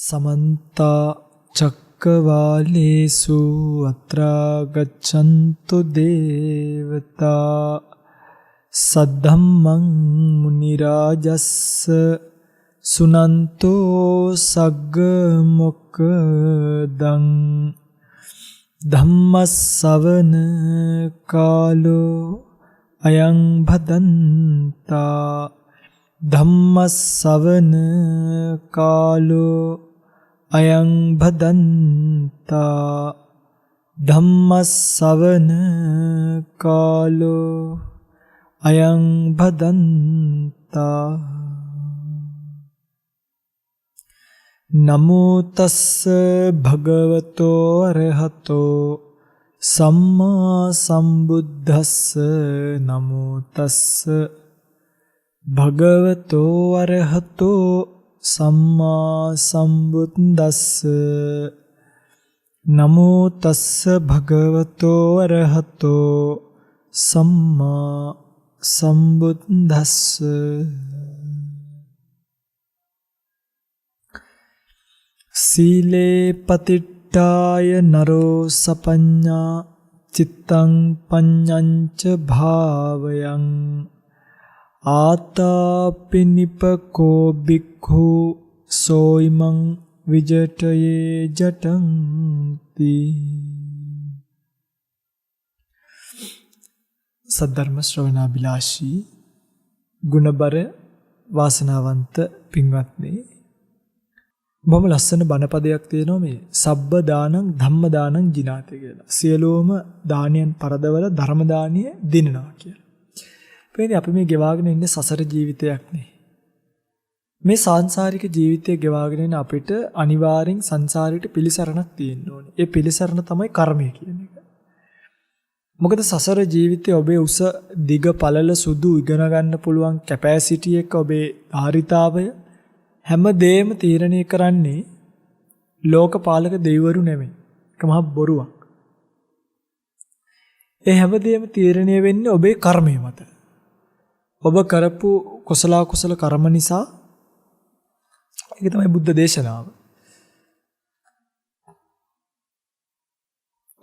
समन्त चक्रवालेषु अत्रा गच्छन्तु देवता सद्धम्मं मुनिराजस्स सुनन्तो सग्गमोक्खदं धम्मस्सवन कालो अयं भदन्ता धम्मस्सवन कालो अयं भदन्ता धम्मस्सवन कालो अयं भदन्ता नमो तस्स भगवतो अरहतो सम्मा सम्बुद्धस्स नमो तस्स भगवतो अरहतो सम्मा सम्बुद्धस्स नमो तस्स भगवतो अरहतो सम्मा सम्बुद्धस्स सीले पतिट्ठाय नरो सपन्ना चित्तं पඤ්ඤංච भावयं आतापिनिपको भिक्खु सोइमं विजटये जटन्ति सद्धर्म श्रवणाभिलाषी ගුණබර වාසනාවන්ත පින්වත්නි බොහොම ලස්සන බණපදයක් තියෙනවා මේ සබ්බ දානං ධම්ම දානං ජිනාති කියලා. සියලුම දානයන් පරදවල ධර්ම දානිය දිනනවා කියලා. එපෙන්නේ අපි මේ ගෙවාගෙන ඉන්නේ සසර ජීවිතයක් නේ. මේ සාංශාරික ජීවිතය ගෙවාගෙන ඉන්න අපිට අනිවාර්යෙන් සංසාරයට පිළිසරණක් තියෙන්න ඕනේ. ඒ පිළිසරණ තමයි කර්මය කියන එක. මොකද සසර ජීවිතයේ ඔබේ උස දිග පළල සුදු ඉගෙන ගන්න පුළුවන් කැපැසිටි එක ඔබේ ධාරිතාවය හැමදේම තීරණය කරන්නේ ලෝකපාලක දෙවිවරු නෙමෙයි. ඒක මහ බොරුවක්. ඒ හැමදේම තීරණය වෙන්නේ ඔබේ කර්මය මත. ඔබ කරපු කුසල කර්ම නිසා ඒක තමයි බුද්ධ දේශනාව.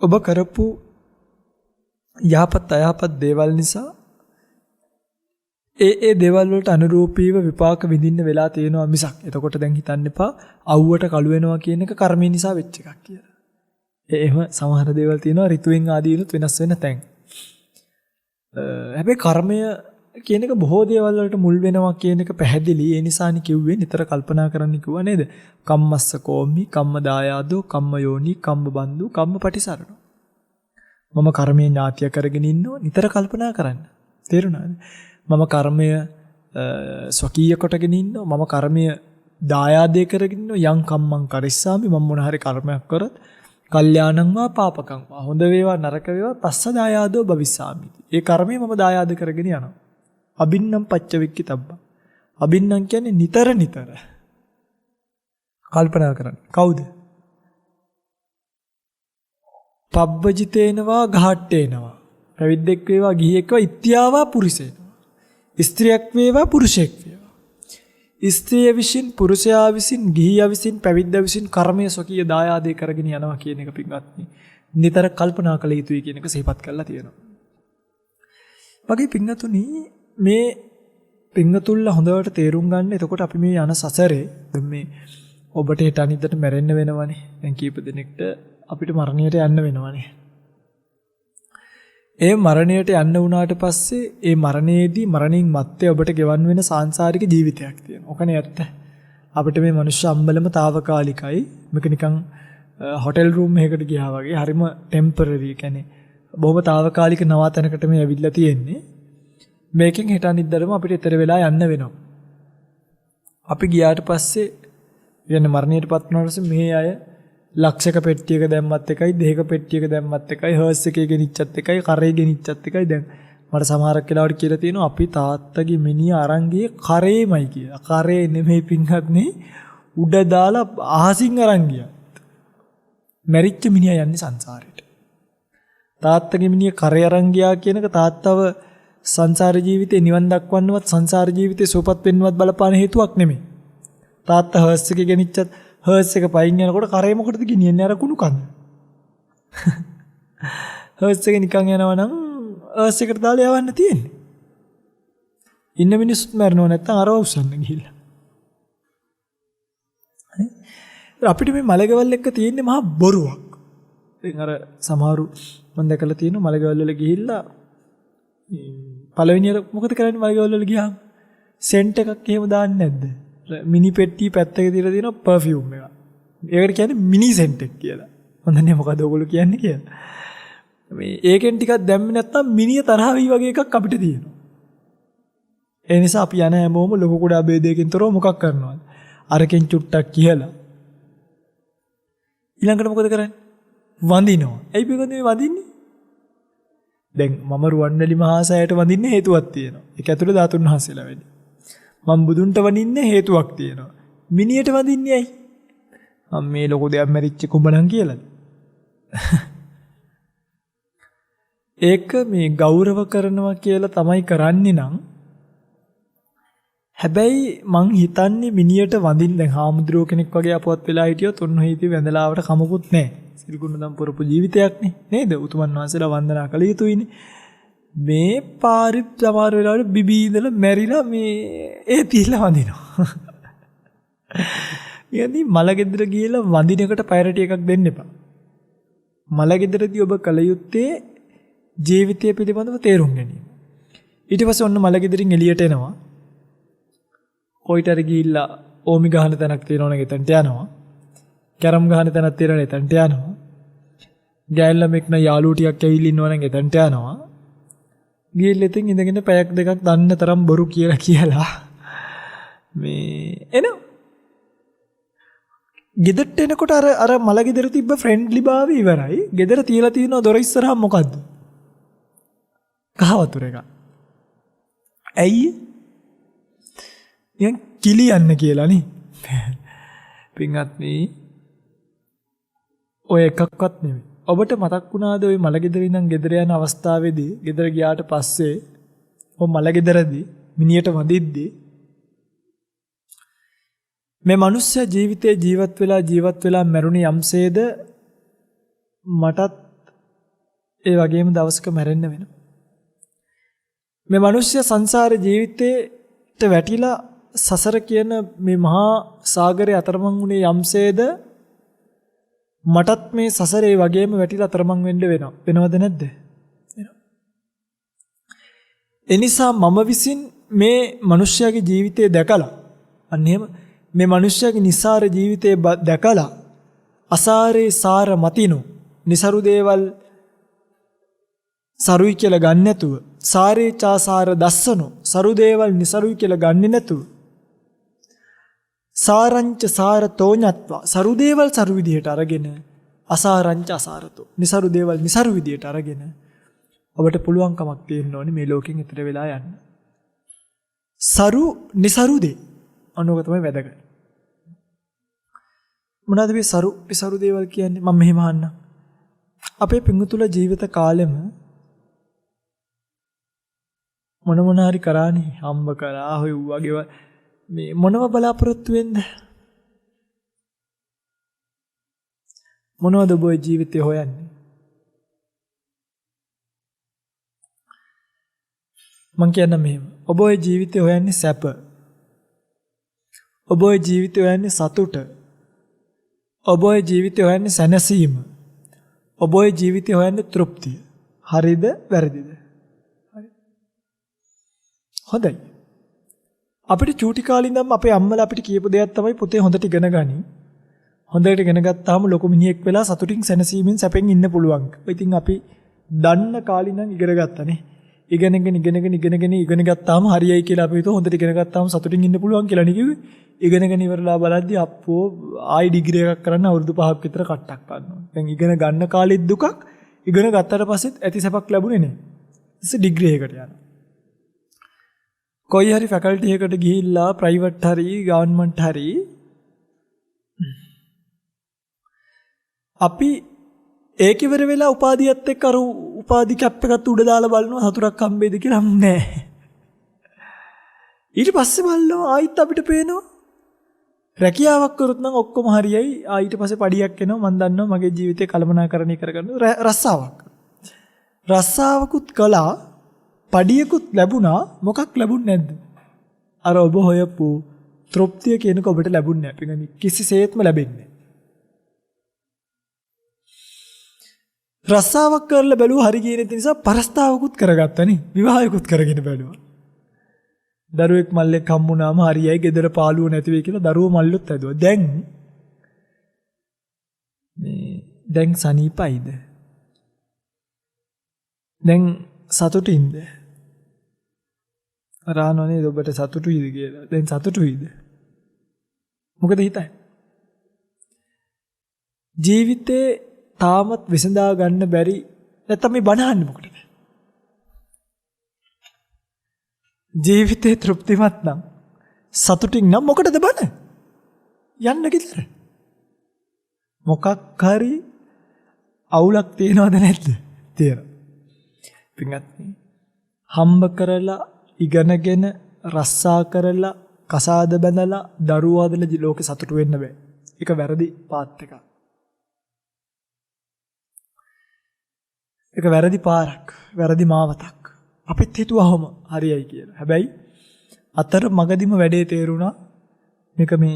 ඔබ කරපු යහපත් අයහපත් දේවල් නිසා ඒ දේවල් වලට අනුරූපීව විපාක විඳින්න වෙලා තියෙනවා මිසක්. එතකොට දැන් හිතන්න එපා අවුවට කළු වෙනවා කියන එක කර්මය නිසා වෙච්ච එකක් කියලා. එහෙම සමහර දේවල් තියෙනවා ඍතුවෙන් ආදීනුත් වෙනස් වෙන තැන්. හැබැයි කර්මය කියන එක බොහෝ දේවල් වලට මුල් වෙනවා කියන එක පැහැදිලි. ඒ නිසානි කිව්වේ නිතර කල්පනා කරන්න කිව්වා නේද? කම්මස්ස කෝම්මි, කම්ම දායාදෝ, කම්ම යෝනි, කම්ම බන්දු, කම්ම පටිසරණෝ. මම කර්මයේ ඥාතිය කරගෙන ඉන්නෝ නිතර කල්පනා කරන්න. තේරුණාද? මම කර්මය ස්වකීය කොටගෙන ඉන්නවා. මම කර්මය දායාදේ කරගෙන ඉන්නවා. යම් කම්මං කරිස්සාමි මම මොන හරි කර්මයක් කරොත් කල්යාණං වා පාපකං වා හොඳ වේවා නරක වේවා තස්ස දායාදෝ භවිස්සාමි. ඒ කර්මය මම දායාද කරගෙන යනවා. අබින්නම් පච්චවික්කිතබ්බ. අබින්නම් කියන්නේ නිතර කල්පනා කරන්න. කවුද? පබ්බජිතේනවා ඝාට්ටේනවා. පැවිද්දෙක් වේවා ගිහියෙක් වේවා ඉත්‍යාවා පුරිසේනවා. ස්ත්‍රියක් වේවා පුරුෂයෙක් වේවා. ස්ත්‍රිය විසින් පුරුෂයා විසින් ගිහියා විසින් පැවිද්දා විසින් කර්මය ස්වකීය දායාදේ කරගෙන යනවා කියන එක පින්වත්නි නිතර කල්පනා කළ යුතුයි කියන එක සිහිපත් කරලා තියෙනවා. වගේ පින්වතුනි මේ පින්වතුන්ලා හොඳට තේරුම් ගන්න. එතකොට අපි මේ යන සසරේ දැන් මේ ඔබට හිට අනිද්දට මැරෙන්න වෙනවනේ. දැන් කීප දිනෙකට අපිට මරණයට යන්න වෙනවනේ. ඒ මරණයට යන්න වුණාට පස්සේ ඒ මරණයේදී මරණින් මත්තේ ඔබට ගෙවන් වෙන සාංශාරික ජීවිතයක් තියෙනවා. ඔකනේ ඇත්ත. අපිට මේ මනුෂ්‍ය අම්බලම తాවකාලිකයි. මේක නිකන් හොටෙල් රූම් එකකට ගියා වගේ හරිම ටෙම්පරරි. කියන්නේ බොහොම තාවකාලික නවාතැනකට මේ ඇවිල්ලා තියෙන්නේ. මේකෙන් හිට අනිද්දරම අපිට ඊතර වෙලා යන්න වෙනවා. අපි ගියාට පස්සේ කියන්නේ මරණයටපත් වුණාට පස්සේ මේ අය ලක්ෂක පෙට්ටියක දැම්මත් එකයි දෙහික පෙට්ටියක දැම්මත් එකයි හර්ස් එකේ ගෙනිච්චත් එකයි කරේ ගෙනිච්චත් එකයි. දැන් මට සමහරක් වෙලාවට කියලා තියෙනවා අපි තාත්තගේ මිනිහ අරන් ගියේ කරේමයි කියලා. කරේ නෙමෙයි පින්වත්නි උඩ දාලා අහසින් අරන් ගියා. මැරිච්ච මිනිහා යන්නේ සංසාරෙට. තාත්තගේ මිනිහ කරේ අරන් ගියා කියන එක තාත්තව සංසාර ජීවිතේ නිවන් දක්වන්නවත් සංසාර ජීවිතේ සුවපත් වෙන්නවත් බලපාන හේතුවක් නෙමෙයි. තාත්තා හර්ස් එකේ ගෙනිච්චත් හර්ස් එක පයින් යනකොට කරේ මොකටද ගෙනියන්නේ අර කුණු කන්ද? හර්ස් එක නිකන් යනවා නම් හර්ස් එකට දාලා යවන්න තියෙන්නේ. ඉන්න මිනිස්සුත් මරනව නැත්තම් අරව උස්සන්න ගිහිල්ලා. අපිට මේ මලගෙවල් එක්ක තියෙන්නේ මහා බොරුවක්. ඉතින් අර සමහරු මම දැකලා තියෙනවා මලගෙවල් වල ගිහිල්ලා පළවෙනියට මොකද කරන්නේ මලගෙවල් වල ගියාම සෙන්ට් එකක් එහෙම දාන්නේ නැද්ද? මිනි පෙට්ටිය පැත්තක තියලා තියෙනවා පර්ෆියුම් එක. ඒකට කියන්නේ මිනි සෙන්ට් එක කියලා. මම දන්නේ මොකද ඔයගොල්ලෝ කියන්නේ කියලා. මේ ඒකෙන් ටිකක් දැම්මේ නැත්තම් මිනිය තරහ වෙයි වගේ එකක් අපිට තියෙනවා. ඒ නිසා අපි යන හැමෝම ලොකු කුඩා ભેදයකින් තොරව මොකක් කරනවද? අරකින් චුට්ටක් කියලා. ඊළඟට මොකද කරන්නේ? වඳිනවා. ඇයි මේකද මේ වඳින්නේ? දැන් මම රුවන්වැලි මහා සෑයට වඳින්න හේතුවක් තියෙනවා. ඒක ඇතුළේ ධාතුන් වහන්සේලා වෙන්නේ. මම බුදුන්ට වඳින්න හේතුවක් තියෙනවා. මිනියට වඳින්නේ ඇයි? මම මේ ලොකු දෙයක් මැරිච්ච කුඹලන් කියලාද? ඒක මේ ගෞරව කරනවා කියලා තමයි කරන්නේ නම් හැබැයි මං හිතන්නේ මිනියට වඳින්න දැන් හාමුදුරුවෝ කෙනෙක් වගේ අපවත් වෙලා හිටියොත් ඔන්න හිතේ වැඳලාවට කමකුත් නැහැ. සිරිගුණදම් පුරපු ජීවිතයක්නේ නේද? උතුමන් වහන්සේලා වන්දනා කළ යුතුයිනේ. මේ පාරි සමහර වෙලාවට බිබී ඉඳලා මැරිලා මේ ඒ තියලා වඳිනවා. යන්නේ මලගෙදර ගිහලා වඳින එකට ප්‍රයොරිටි එකක් දෙන්න එපා. මලගෙදරදී ඔබ කල යුත්තේ ජීවිතය පිළිබඳව තේරුම් ගැනීම. ඊට පස්සේ ඔන්න මලගෙදරින් එළියට එනවා. කොයිටර ගිහිල්ලා ඕමි ගහන තැනක් තියෙනවනේ එතනට යනවා. කැරම් ගහන තැනක් තියෙනවනේ එතනට යනවා. ගෑල්ලා මෙක්න යාළුවෝ ටිකක් ඇවිල්ලා ඉන්නවනම් එතනට යනවා. ගිහිල්ලා ඉතින් ඉඳගෙන පැයක් දෙකක් දන්න තරම් බොරු කියලා මේ එනවා. ගෙදරට එනකොට අර මලගෙදර තිබ්බ ෆ්‍රෙන්ඩ්ලි භාවය ඉවරයි. ගෙදර තියලා තියෙන දොර ඉස්සරහා මොකද්ද? කහවතුර එක. ඇයි? යන් කිලියන්න කියලා නේ. පින්වත්නි ඔය එකක්වත් නෙමෙයි. ඔබට මතක් වුණාද ওই මලගෙදර ඉඳන් ගෙදර යන අවස්ථාවේදී ගෙදර ගියාට පස්සේ ඔය මලගෙදරදී මිනියට වදිද්දී මේ මිනිස්සු ජීවිතේ ජීවත් වෙලා මැරුණේ යම්සේද මටත් ඒ වගේම දවසක මැරෙන්න වෙනවා. මේ මිනිස්සු සංසාර ජීවිතේට වැටිලා සසර කියන මේ මහා සාගරේ අතරමං වුණේ යම්සේද මටත් මේ සසරේ වගේම වැටිලා අතරමං වෙන්න වෙනවා. වෙනවද නැද්ද? වෙනවා. එනිසා මම විසින් මේ මිනිස්යාගේ ජීවිතය දැකලා අන්න එහෙම මේ මිනිස්යාගේ නිසාර ජීවිතය දැකලා අසාරේ සාර මතිනු નિසරු දේවල් සරුයි කියලා ගන්න නැතුව සාරේ චාසාර දස්සනු සරු දේවල් નિසරුයි කියලා ගන්නේ නැතුව සාරංච සාරතෝඤත්වා සරු දේවල් සරු විදියට අරගෙන අසාරංච අසාරතෝ નિසරු දේවල් નિසරු විදියට අරගෙන ඔබට පුළුවන්කමක් තියෙන්න ඕනේ මේ ලෝකෙන් ඈතර වෙලා යන්න. සරු નિසරු දේ අනෝක තමයි වැදගත්. මොනවාද මේ සරු નિසරු දේවල් කියන්නේ? මම මෙහෙම අහන්නම්. අපේ පිඟුතුල ජීවිත කාලෙම මොන හරි කරානේ හම්බ කරා හොය වගේ මේ මොනව බලාපොරොත්තු වෙන්න මොනවද ඔබ ජීවිතේ හොයන්නේ? මං කියන්න මෙහෙම ඔබ ඔය ජීවිතේ හොයන්නේ සැප, ඔබ ඔය ජීවිතේ හොයන්නේ සතුට, ඔබ ඔය ජීවිතේ හොයන්නේ සැනසීම, ඔබ ඔය ජීවිතේ හොයන්නේ තෘප්තිය. හරිද වැරදිද? හරි. හොඳයි. අපිට චූටි කාලේ ඉඳන්ම අපේ අම්මලා අපිට කියපු දෙයක් තමයි පුතේ හොඳට ඉගෙන ගනි. හොඳට ඉගෙන ගත්තාම ලොකු මිනිහෙක් වෙලා සතුටින් සැනසීමෙන් සැපෙන් ඉන්න පුළුවන්. ඉතින් අපි දන්න කාලේ ඉඳන් ඉගෙන ගත්තනේ. ඉගෙන ගත්තාම හරියයි කියලා අපි හිතුවා හොඳට ඉගෙන ගත්තාම සතුටින් ඉන්න පුළුවන් කියලා නේ කිව්වේ. ඉගෙනගෙන ඉවරලා බලද්දි අප්පෝ ආයි ඩිග්‍රී එකක් කරන්න අවුරුදු 5ක් විතර කට්ටක් ගන්නවා. දැන් ඉගෙන ගන්න කාලෙත් දුකක්, ඉගෙන ගත්තට පස්සෙත් ඇති සැපක් ලැබුණේ නැහැ. ඉතින් ඩිග්‍රී එකකට යනවා. කොයි හරි ෆැකල්ටි එකකට ගිහිල්ලා ප්‍රයිවට් හරි ගවර්න්මන්ට් හරි අපි ඒක ඉවර වෙලා උපාධියත් එක්ක අර උපාධි කැප් එකත් උඩ දාලා බලනවා සතුටක් හම්බෙයිද කියලා නැහැ. ඊට පස්සේ බලනවා ආයිත් අපිට පේනවා රැකියාවක් කරොත් නම් ඔක්කොම හරියයි. ඊට පස්සේ පඩියක් එනවා. මම දන්නවා මගේ ජීවිතේ කළමනාකරණය කරගන්න රස්සාවක්. රස්සාවකුත් කළා, පඩියකුත් ලැබුණා. මොකක් ලැබුණ නැද්ද? අර ඔබ හොයපු තෘප්තිය කියනක ඔබට ලැබුණේ නැහැ. පිටින් කිසිසේත්ම ලැබෙන්නේ නැහැ. රස්සාවක් කරලා බැලුවා හරි කියන නිසා පරස්තාවකුත් කරගත්තානේ. විවාහයකුත් කරගෙන බැලුවා. දරුවෙක් මල්ලෙක් හම්බුනාම හරියයි ගෙදර පාළුව නැති වෙයි කියලා දරුවෝ මල්ලුත් හැදුවා. දැන් සනීපයිද? දැන් සතුටින්ද? රානෝනේ ඔබට සතුටුයිද කියලා. දැන් සතුටුයිද? මොකද හිතන්නේ? ජීවිතේ තාමත් විසඳා ගන්න බැරි නැත්නම් මේ බනහන්නේ මොකටද? ජීවිතේ තෘප්තිමත් නම් සතුටින් නම් මොකටද බන? යන්න ගෙදර. මොකක් හරි අවුලක් තියනවද නැද්ද? තියෙනවා. පින්වත්නි, හම්බ කරලා ඉගෙනගෙන රස්සා කරලා කසාද බැඳලා දරුවෝ හදලා ලෝකේ සතුටු වෙන්න බෑ. ඒක වැරදි පාත් එකක්. ඒක වැරදි පාරක්, වැරදි මාවතක්. අපිත් හිතුවහම හරියයි කියලා. හැබැයි අතර මගදීම වැඩේ තේරුණා මේක මේ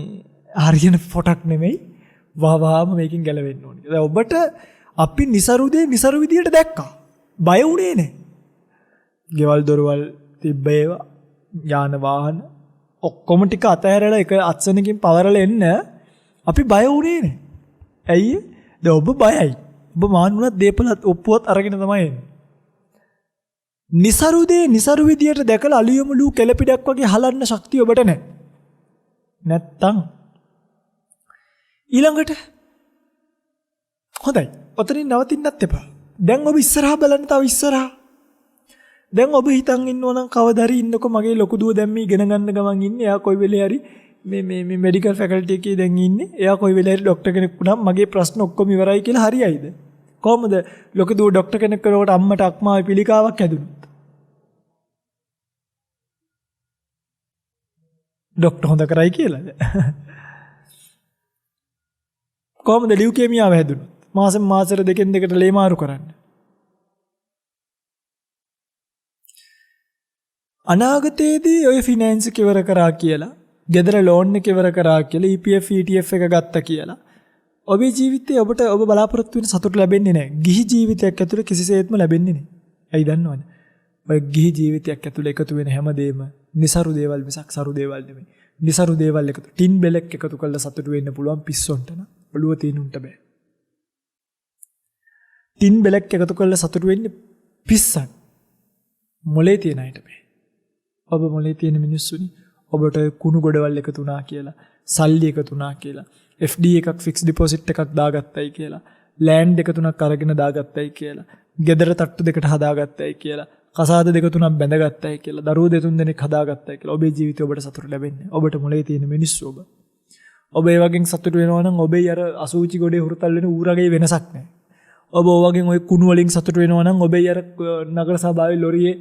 හරියන පොටක් නෙමෙයි, වහවහම මේකෙන් ගැලවෙන්න ඕනේ. දැන් ඔබට අපි નિසරු විදියට දැක්කා. බය වුණේ නැහැ. ගෙවල් දොරවල් තිබ්බ ඒවා, යාන වාහන ඔක්කොම ටික අතහැරලා එක අත්සනකින් පවරලා එන්න අපි බය වුණේ නැහැ. ඇයි? දැන් ඔබ බයයි. ඔබ මාන්නුණත් දීපලත් ඔප්පුවත් අරගෙන තමයි එන්නේ. නිසරු විදියට දැකලා අලියමුලු කෙලපිඩක් වගේ හලන්න ශක්තිය ඔබට නැහැ. නැත්තම් ඊළඟට හොඳයි. ඔතනින් නවතින්නත් එපා. දැන් ඔබ ඉස්සරහා බලන්න, තව ඉස්සරහා. දැන් ඔබ හිතන් ඉන්නව නම් කවදාරි ඉන්නකො මගේ ලොකු දුව දැන් මේ ඉගෙන ගන්න ගමන් ඉන්නේ. එයා කොයි වෙලේ හරි මේ මෙඩිකල් ෆැකල්ටි එකේ දැන් ඉන්නේ. එයා කොයි වෙලේ හරි ડોක්ටර් කෙනෙක් වුණාම මගේ ප්‍රශ්න ඔක්කොම ඉවරයි කියලා හරියයිද? කොහොමද ලොකු දුව ડોක්ටර් කෙනෙක් කරනකොට අම්මට අක්මාවේ පිළිකාවක් හැදුණා? ડોක්ටර් හොඳ කරයි කියලාද? කොහොමද ලියුකේමියාව හැදුණා? මාසෙට දෙකෙන් දෙකට ලේ මාරු කරන්න. අනාගතයේදී ඔය ෆිනෑන්ස් එක ඉවර කරා කියලා, ගෙදර ලෝන් එක ඉවර කරා කියලා, EPF ETF එක ගත්තා කියලා ඔබේ ජීවිතේ ඔබ බලාපොරොත්තු වෙන සතුට ලැබෙන්නේ නැහැ. ගිහි ජීවිතයක් ඇතුළේ කිසිසේත්ම ලැබෙන්නේ නැහැ. ඇයි දන්නවද? ඔය ගිහි ජීවිතයක් ඇතුළේ එකතු වෙන හැමදේම નિසරු දේවල් මිසක් සරු දේවල් නෙමෙයි. નિසරු දේවල් එකතු ටින් බෙලක් එකතු කරලා සතුට වෙන්න පුළුවන් පිස්සොන්ට නම් ඔළුව තිනුන්ට බෑ. ටින් බෙලක් එකතු කරලා සතුට වෙන්නේ පිස්සන්. මොලේ තියන අයට බෑ. ඔබ මොලේ තියෙන මිනිස්සුනි, ඔබට කුණු ගොඩවල් එකතු වුණා කියලා, සල්ලි එකතු වුණා කියලා, FD එකක් ෆික්ස් ඩිපොසිට් එකක් දාගත්තයි කියලා, ලෑන්ඩ් එක තුනක් අරගෙන දාගත්තයි කියලා, ගෙදර තට්ටු දෙකට හදාගත්තයි කියලා, කසාද දෙක තුනක් බැඳගත්තයි කියලා, දරුවෝ දෙතුන් දෙනෙක් හදාගත්තයි කියලා ඔබේ ජීවිතේ ඔබට සතුට ලැබෙන්නේ. ඔබට මොලේ තියෙන මිනිස්සු ඔබ. ඔබ ඒ වගේ සතුට වෙනවා නම් ඔබේ අර අසූචි ගොඩේ හුරතල් වෙන ඌරගේ වෙනසක් නැහැ. ඔබ වගේ ওই කුණු වලින් සතුට වෙනවා නම් ඔබේ අර නගර සභාවේ ලොරියේ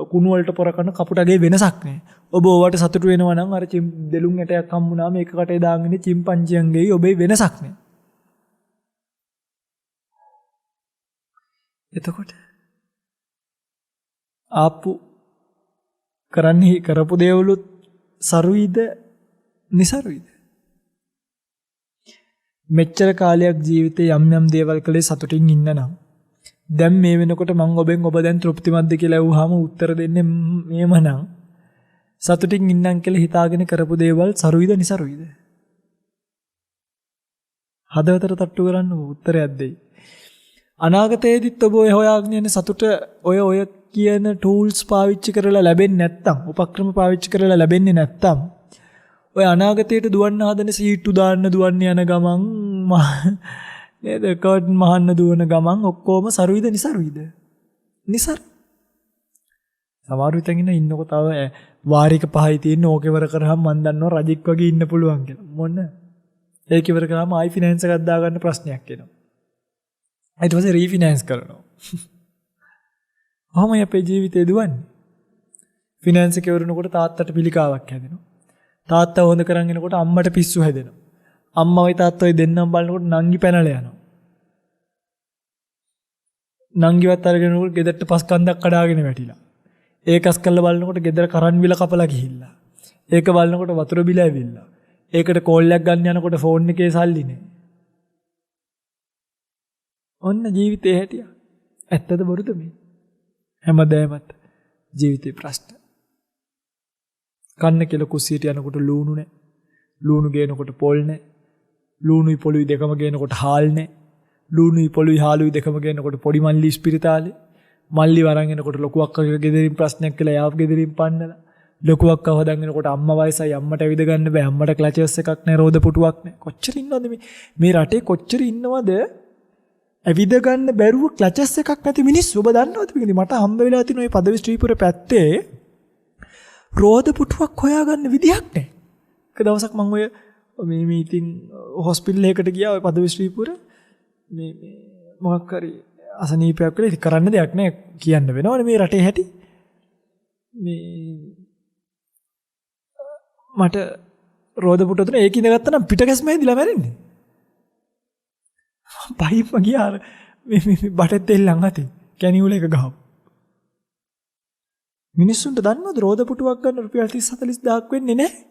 කුණු වලට පොර කරන කපුටගේ වෙනසක් නැහැ. ඔබ ඔවට සතුට වෙනවා නම් අර දෙලුම් ඇටයක් හම්බුනාම ඒක කටේ දාගෙන චිම්පන්ජියන්ගේ ඔබේ වෙනසක් නැහැ. එතකොට ආපු කරන්නේ කරපු දේවලුත් සරුයිද નિසරුයිද? මෙච්චර කාලයක් ජීවිතේ යම් දේවල් කළේ සතුටින් ඉන්න නම් දැන් මේ වෙනකොට මම ඔබෙන් ඔබ දැන් තෘප්තිමත්ද කියලා අහුවාම උත්තර දෙන්නේ මේම නම් සතුටින් ඉන්නම් කියලා හිතාගෙන කරපු දේවල් සරුයිද નિසරුයිද? හදවතට තට්ටු කරන්න උත්තරයක් දෙයි. අනාගතයේදීත් ඔබ ඔය හොයාගෙන යන සතුට ඔය කියන ටූල්ස් පාවිච්චි කරලා ලැබෙන්නේ නැත්තම්, උපක්‍රම පාවිච්චි කරලා ලැබෙන්නේ නැත්තම් ඔය අනාගතයට දුවන්න හදන සීට්ටු දාන්න දුවන්න යන ගමන් නේද කර්ටන් මහන්න දුවන ගමන් ඔක්කොම සරුයිද નિසරුයිද? નિසරු. සමහර විටකින් ඉන්නකො තව වාරික පහයි තියෙන ඕකේවර කරාම මන් දන්නවා රජෙක් වගේ ඉන්න පුළුවන් කියලා. මොන ඒක ඉවර කරාම ආයි ෆිනෑන්ස් එකක් දාගන්න ප්‍රශ්නයක් එනවා. ඊට පස්සේ රීෆිනෑන්ස් කරනවා. කොහොමයි අපේ ජීවිතේ දුවන්නේ? ෆිනෑන්ස් එක ඉවරනකොට තාත්තට පිළිකාවක් හැදෙනවා. තාත්තා හොඳ කරන් එනකොට අම්මට පිස්සු හැදෙනවා. අම්මවයි තාත්තවයි දෙන්නම බලනකොට නංගි පැනලා යනවා. නංගිවත් අරගෙන උල් ගෙදරට පස් කන්දක් කඩාගෙන වැටිලා. ඒකස් කල්ල බලනකොට ගෙදර කරන් බිල කපලා ගිහිල්ලා. ඒක බලනකොට වතුර බිල ඇවිල්ලා. ඒකට කෝල්ලයක් ගන්න යනකොට ෆෝන් එකේ සල්ලි නෑ. ඔන්න ජීවිතේ හැටිය. ඇත්තද බොරුද මේ? හැමදාමත් ජීවිතේ ප්‍රශ්න. කන්න කියලා කුස්සියට යනකොට ලූණු නෑ. ලූණු ගේනකොට පොල් නෑ. ලූණුයි පොළුයි දෙකම ගේනකොට හාල් නෑ. ලූණුයි පොළුයි හාලුයි දෙකම ගේනකොට පොඩි මල්ලි ස්පිරිතාලේ. මල්ලි වරන් එනකොට ලොකු අක්කගේ ගෙදරින් ප්‍රශ්නයක් කියලා යාව ගෙදරින් පන්නලා. ලොකු අක්කව හදන් එනකොට අම්මා වයසයි අම්මට ඇවිද ගන්න බෑ. අම්මට ක්ලචස් එකක් නෑ, රෝද පුටුවක් නෑ. කොච්චර ඉන්නවද මේ රටේ කොච්චර ඉන්නවද? ඇවිද ගන්න බැරුව ක්ලචස් එකක් නැති මිනිස්සු. ඔබ දන්නවද මේකද? මට හම්බ වෙලා තියෙන ওই පදවි ශ්‍රීපුර පැත්තේ රෝද පුටුවක් හොයාගන්න විදියක් නැහැ. එක දවසක් මම ඔය මේ ඉතින් හොස්පිටල් එකකට ගියා ඔය පදවි ශ්‍රීපුර. මේ මොකක් හරි අසනීපයක් වෙලා ඉතින් කරන්න දෙයක් නැහැ කියන්න වෙනවනේ මේ රටේ හැටි. මේ මට රෝද පුටුව තුන ඒක ඉඳගත්තා නම් පිටකැස්ම ඇදිලා මැරෙන්නේ. පයිප්ම ගියා මේ බටත් දෙල්ලන් අතේ කැණිවල එක ගහව. මිනිස්සුන්ට දන්නවද රෝද පුටුවක් ගන්න රුපියල් 30-40000ක් වෙන්නේ නැහැ.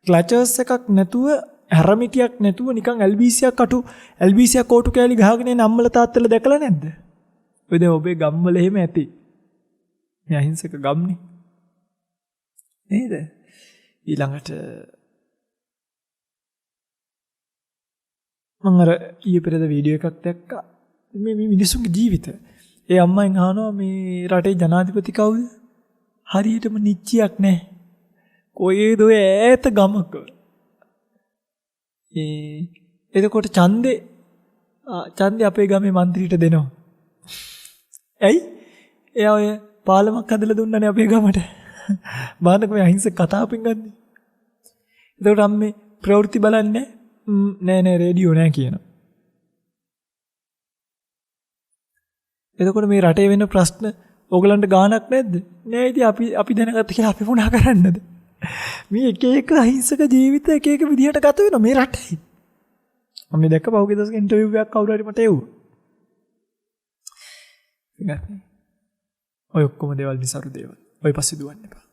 ක්ලචර්ස් එකක් නැතුව හැරමිටියක් නැතුව නිකන් එල්බීසියක් කෝටු කෑලි ගහගෙන එන අම්මලා තාත්තලා දැකලා නැද්ද? ඔය දැන් ඔබේ ගම්වල එහෙම ඇති. මේ අහිංසක ගම්නේ. නේද? ඊළඟට මම අර ඊයේ පෙරේද වීඩියෝ එකක් දැක්කා. මේ මිනිස්සුන්ගේ ජීවිත. ඒ අම්මෙන් අහනවා මේ රටේ ජනාධිපති කවුද? හරියටම නිච්චියක් නැහැ. කොයේද ඔය ඈත ගමක. එතකොට ඡන්දේ අපේ ගමේ മന്ത്രിට දෙනවා. ඇයි? එයා ඔය පාලමක් හදලා දුන්නානේ අපේ ගමට. බාන්නක මේ අහිංසක කතාවකින් ගන්නේ. එතකොට අම්මේ ප්‍රවෘත්ති බලන්නේ නෑ රේඩියෝ නෑ කියනවා. එතකොට මේ රටේ වෙන ප්‍රශ්න ඕගලන්ට ගාණක් නැද්ද? නෑ ඉතින් අපි දැනගත්ත කියලා අපි මොනා කරන්නද? මේ එක අහිංසක ජීවිත එක විදිහට ගත වෙනවා මේ රටේ. මම දැක්ක පහුගිය දවසක ඉන්ටර්විව් එකක් කවුරු හරි මට එව්වා. ඔය ඔක්කොම දේවල් නිසරු දේවල්. ඔය පස්සේ දුවන්න එපා.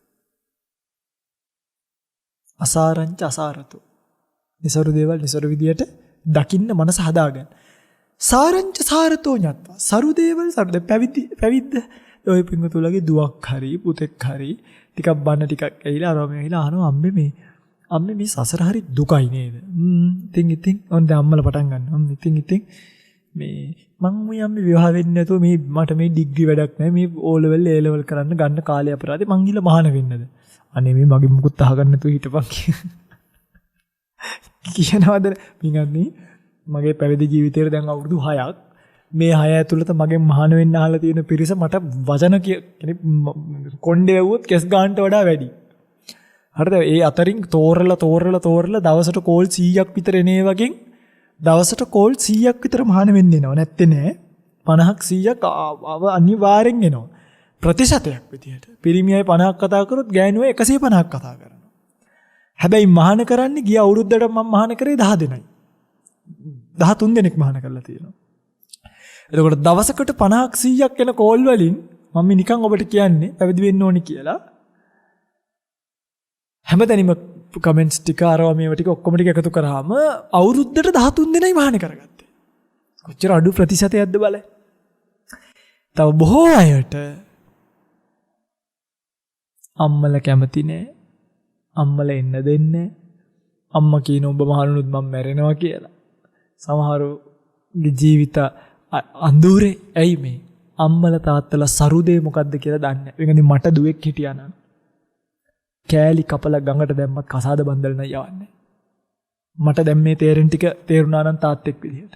අසාරංච අසාරතෝ. නිසරු දේවල් නිසරු විදියට දකින්න මනස හදාගන්න. සාරංච සාරතෝ ඤත්වා. සරු දේවල් සරු පැවිද්ද ඔය පිංගුතුලගේ දුවක් හරි පුතෙක් හරි ටිකක් බන්න ටිකක් ඇහිලා අරම ඇහිලා අහනවා අම්මේ මේ සසර හරි දුකයි නේද? ඉතින් ඔන්න දැන් අම්මලා පටන් ගන්නවා. ඉතින් මේ මං මේ අම්මේ විවාහ වෙන්නේ නැතුව මට මේ ඩිග්‍රී වැඩක් නැහැ. මේ O level A level කරන්න ගන්න කාලේ අපරාධේ මං ගිහලා මහාන වෙන්නද? අනේ මේ මගේ මුකුත් අහගන්න නැතුව හිටපන් කියනවාද? මින්ගන්නේ මගේ පැවිදි ජීවිතේට දැන් අවුරුදු 6ක්. මේ 6 ඇතුළත මගෙන් මහාන වෙන්න අහලා තියෙන පිරිස මට වචන කොණ්ඩේ වැවුවොත් කෙස් ගන්නට වඩා වැඩි. හරිද? ඒ අතරින් තෝරලා දවසට කෝල් 100ක් විතර එනේ වගේ දවසට කෝල් 100ක් විතර මහාන වෙන්න එනවා. නැත්තේ නෑ 50ක් 100ක් අනිවාර්යෙන් එනවා. ප්‍රතිශතයක් විදියට. පිරිමි අය 50ක් කතා කරොත් ගෑනු අය 150ක් කතා කරනවා. හැබැයි මහාන කරන්නේ ගිය අවුරුද්දට මම මහාන කරේ 10 දෙනයි. 13 දෙනෙක් මහාන කරලා තියෙනවා. එතකොට දවසකට 50ක් 100ක් එන කෝල් වලින් මම නිකන් ඔබට කියන්නේ පැවිදි වෙන්න ඕනි කියලා. හැමදැනම කමෙන්ට්ස් ටික අරවා මේවා ටික ඔක්කොම ටික එකතු කරාම අවුරුද්දට 13 දෙනයි මහාන කරගත්තේ. කොච්චර අඩු ප්‍රතිශතයක්ද බලන්න. තව බොහෝ අයට අම්මලා කැමති නෑ. අම්මලා එන්න දෙන්නේ. අම්මා කියන ඔබ මහණුනුත් මම මැරෙනවා කියලා. සමහරගේ ජීවිත අඳුරේ ඇයි මේ අම්මලා තාත්තලා සරුදේ මොකද්ද කියලා දන්නේ නැහැ. ඒ කියන්නේ මට දුවෙක් හිටියා නම් කෑලි කපලා ගඟට දැම්මත් කසාද බන්දල නෑ යවන්නේ. මට දැන් මේ තේරෙන ටික තේරුණා නම් තාත්තෙක් විදිහට.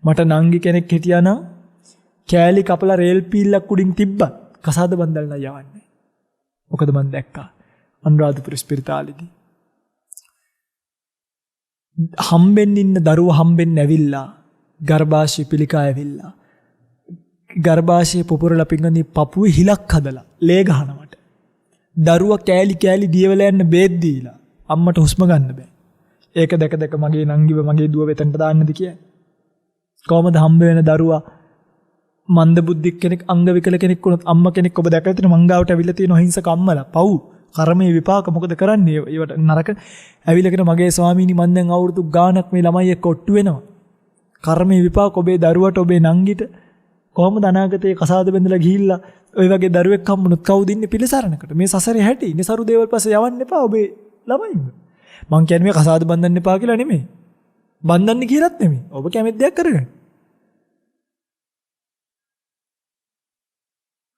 මට නංගි කෙනෙක් හිටියා නම් කෑලි කපලා රේල් පීල්ලක් උඩින් තිබ්බත් කසාද බන්දල නෑ යවන්නේ. මොකද මම දැක්කා අනුරාධපුර ස්පිරිතාලෙදී හම්බෙන්න ඉන්න දරුවා හම්බෙන්න ඇවිල්ලා ගර්භාෂය පිළිකා ඇවිල්ලා ගර්භාෂයේ පුපුරලා පිංගන්නේ පපුවේ හිලක් හදලා ලේ ගහනවට දරුවා කෑලි දියවල යන්න බේත් දීලා අම්මට හුස්ම ගන්න බෑ. ඒක දැක දැක මගේ නංගිව මගේ දුව වෙතන්ට දාන්නද කියන්නේ. කොහමද හම්බ වෙන දරුවා මන්ද බුද්ධික කෙනෙක් අංග විකල කෙනෙක් වුණොත් අම්මා කෙනෙක් ඔබ දැකලා තියෙන මංගාවට ඇවිල්ලා තියෙන අහිංසක අම්මලා පව් කර්මයේ විපාක මොකද කරන්නේ? ඒවට නරක ඇවිල්ලාගෙන මගේ ස්වාමීනි මන් දැන් අවුරුදු ගාණක් මේ ළමයි එක්ක ඔට්ටු වෙනවා. කර්මයේ විපාක ඔබේ දරුවට ඔබේ නංගිට කොහොමද අනාගතේ කසාද බැඳලා ගිහිල්ලා ඔය වගේ දරුවෙක් හම්බුනොත් කවුද ඉන්නේ පිළිසරණකට? මේ සසරේ හැටි නිසරු දේවල් පස්සේ යවන්න එපා ඔබේ ළමයින්ව. මං කියන්නේ මේ කසාද බඳින්න එපා කියලා නෙමෙයි. බඳින්න කියලාත් නෙමෙයි. ඔබ කැමති දෙයක් කරගන්න.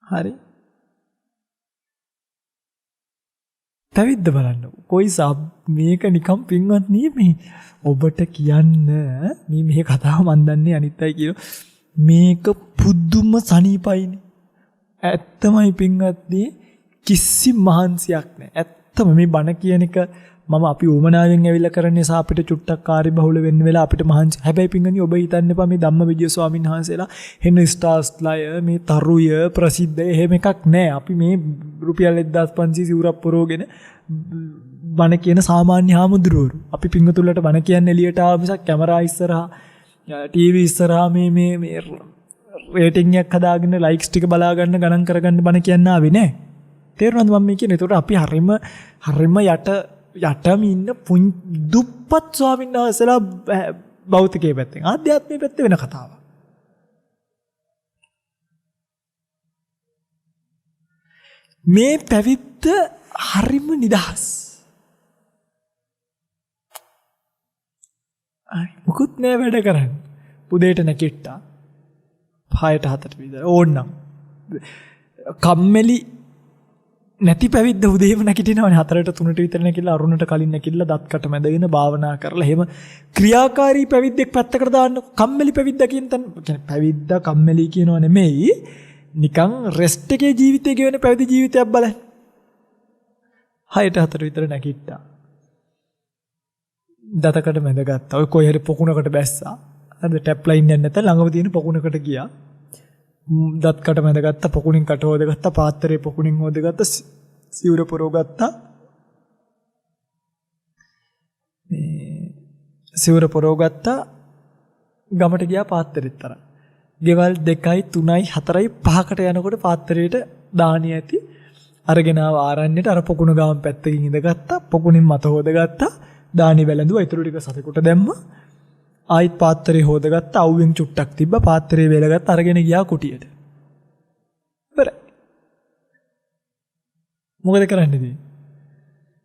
හරි. පැවිද්ද බලන්න. කොයි මේක නිකම් පින්වත් මේ ඔබට කියන්න මේ කතාව මන් දන්නේ අනිත් අය කියන මේක පුදුම සනීපයිනේ. ඇත්තමයි පින්වත්නි කිසි මහන්සියක් නැහැ. ඇත්තම මේ බණ කියන එක මම අපි උමනාවෙන් ඇවිල්ලා කරන නිසා අපිට චුට්ටක් කාර්යබහුල වෙන්න වෙලා අපිට මහන්සි. හැබැයි පින්වත්නි ඔබ හිතන්න එපා මේ ධම්මවිජය ස්වාමීන් වහන්සේලා හෙන ස්ටාර්ස්ලාය මේ තරුය ප්‍රසිද්ධ එහෙම එකක් නැහැ. අපි මේ රුපියල් 1500 සිවුරක් පොරෝගෙන බණ කියන සාමාන්‍ය හාමුදුරුවෝ. අපි පින්වතුන්ලට බණ කියන්නේ එළියට ආව මිසක් කැමරා ඉස්සරහා ටීවී ඉස්සරහා මේ රේටින් එකක් හදාගෙන ලයික්ස් ටික බලා ගන්න ගණන් කරගන්න බණ කියන්න ආවේ නෑ. තේරුණාද මම මේ කියන්නේ? ඒතකොට අපි හරිම යටම ඉන්න දුප්පත් ස්වාමීන් වහන්සේලා භෞතිකයේ පැත්තෙන් ආධ්‍යාත්මික පැත්තේ වෙන කතාවක්. මේ පැවිද්ද හරිම නිදහස්. මුකුත් නෑ වැඩ කරන්න. උදේට නැගිට්ටා 6ට 7ට විතර ඕන්නම්. කම්මැලි නැති පැවිද්ද උදේම නැගිටිනවනේ 4ට 3ට විතර නැගිටලා අරුණට කලින් නැගිටලා දත් කට මැදගෙන භාවනා කරලා එහෙම ක්‍රියාකාරී පැවිද්දෙක් පැත්තකට දාන්න. කම්මැලි පැවිද්ද කියන පැවිද්ද කම්මැලි කියනව නෙමෙයි. නිකන් රෙස්ට් එකේ ජීවිතය ගෙවන පැවිදි ජීවිතයක් බලන්න. 6ට 4ට විතර නැගිට්ටා. දතකට මැදගත්තා. ඔය කොයි හරි පොකුණකට බැස්සා. හරිද? ටැප් ලයින් යන්නේ නැත්නම් ළඟම තියෙන පොකුණකට ගියා. දත්කට මැදගත්තා, පොකුණින් කට හොදගත්තා, පාත්‍රයේ පොකුණින් හොදගත්තා, සිවුර පොරවගත්තා. සිවුර පොරවගත්තා. ගමට ගියා පාත්‍රෙත් තරම්. ගෙවල් 2යි 3යි 4යි 5කට යනකොට පාත්‍රයට දාණිය ඇති අරගෙන ආව ආරණ්‍යට අර පොකුණ ගාම පැත්තකින් ඉඳගත්තා. පොකුණින් මත හොදගත්තා. දානි වැළඳුවා. ඊටු ටික සතෙකුට දැම්මා. ආයිත් පාත්‍රේ හොදගත්තා. අවුවෙන් චුට්ටක් තිබ්බා. පාත්‍රේ වේලගත්තා. අරගෙන ගියා කුටියට. ඉවරයි. මොකද කරන්නේ?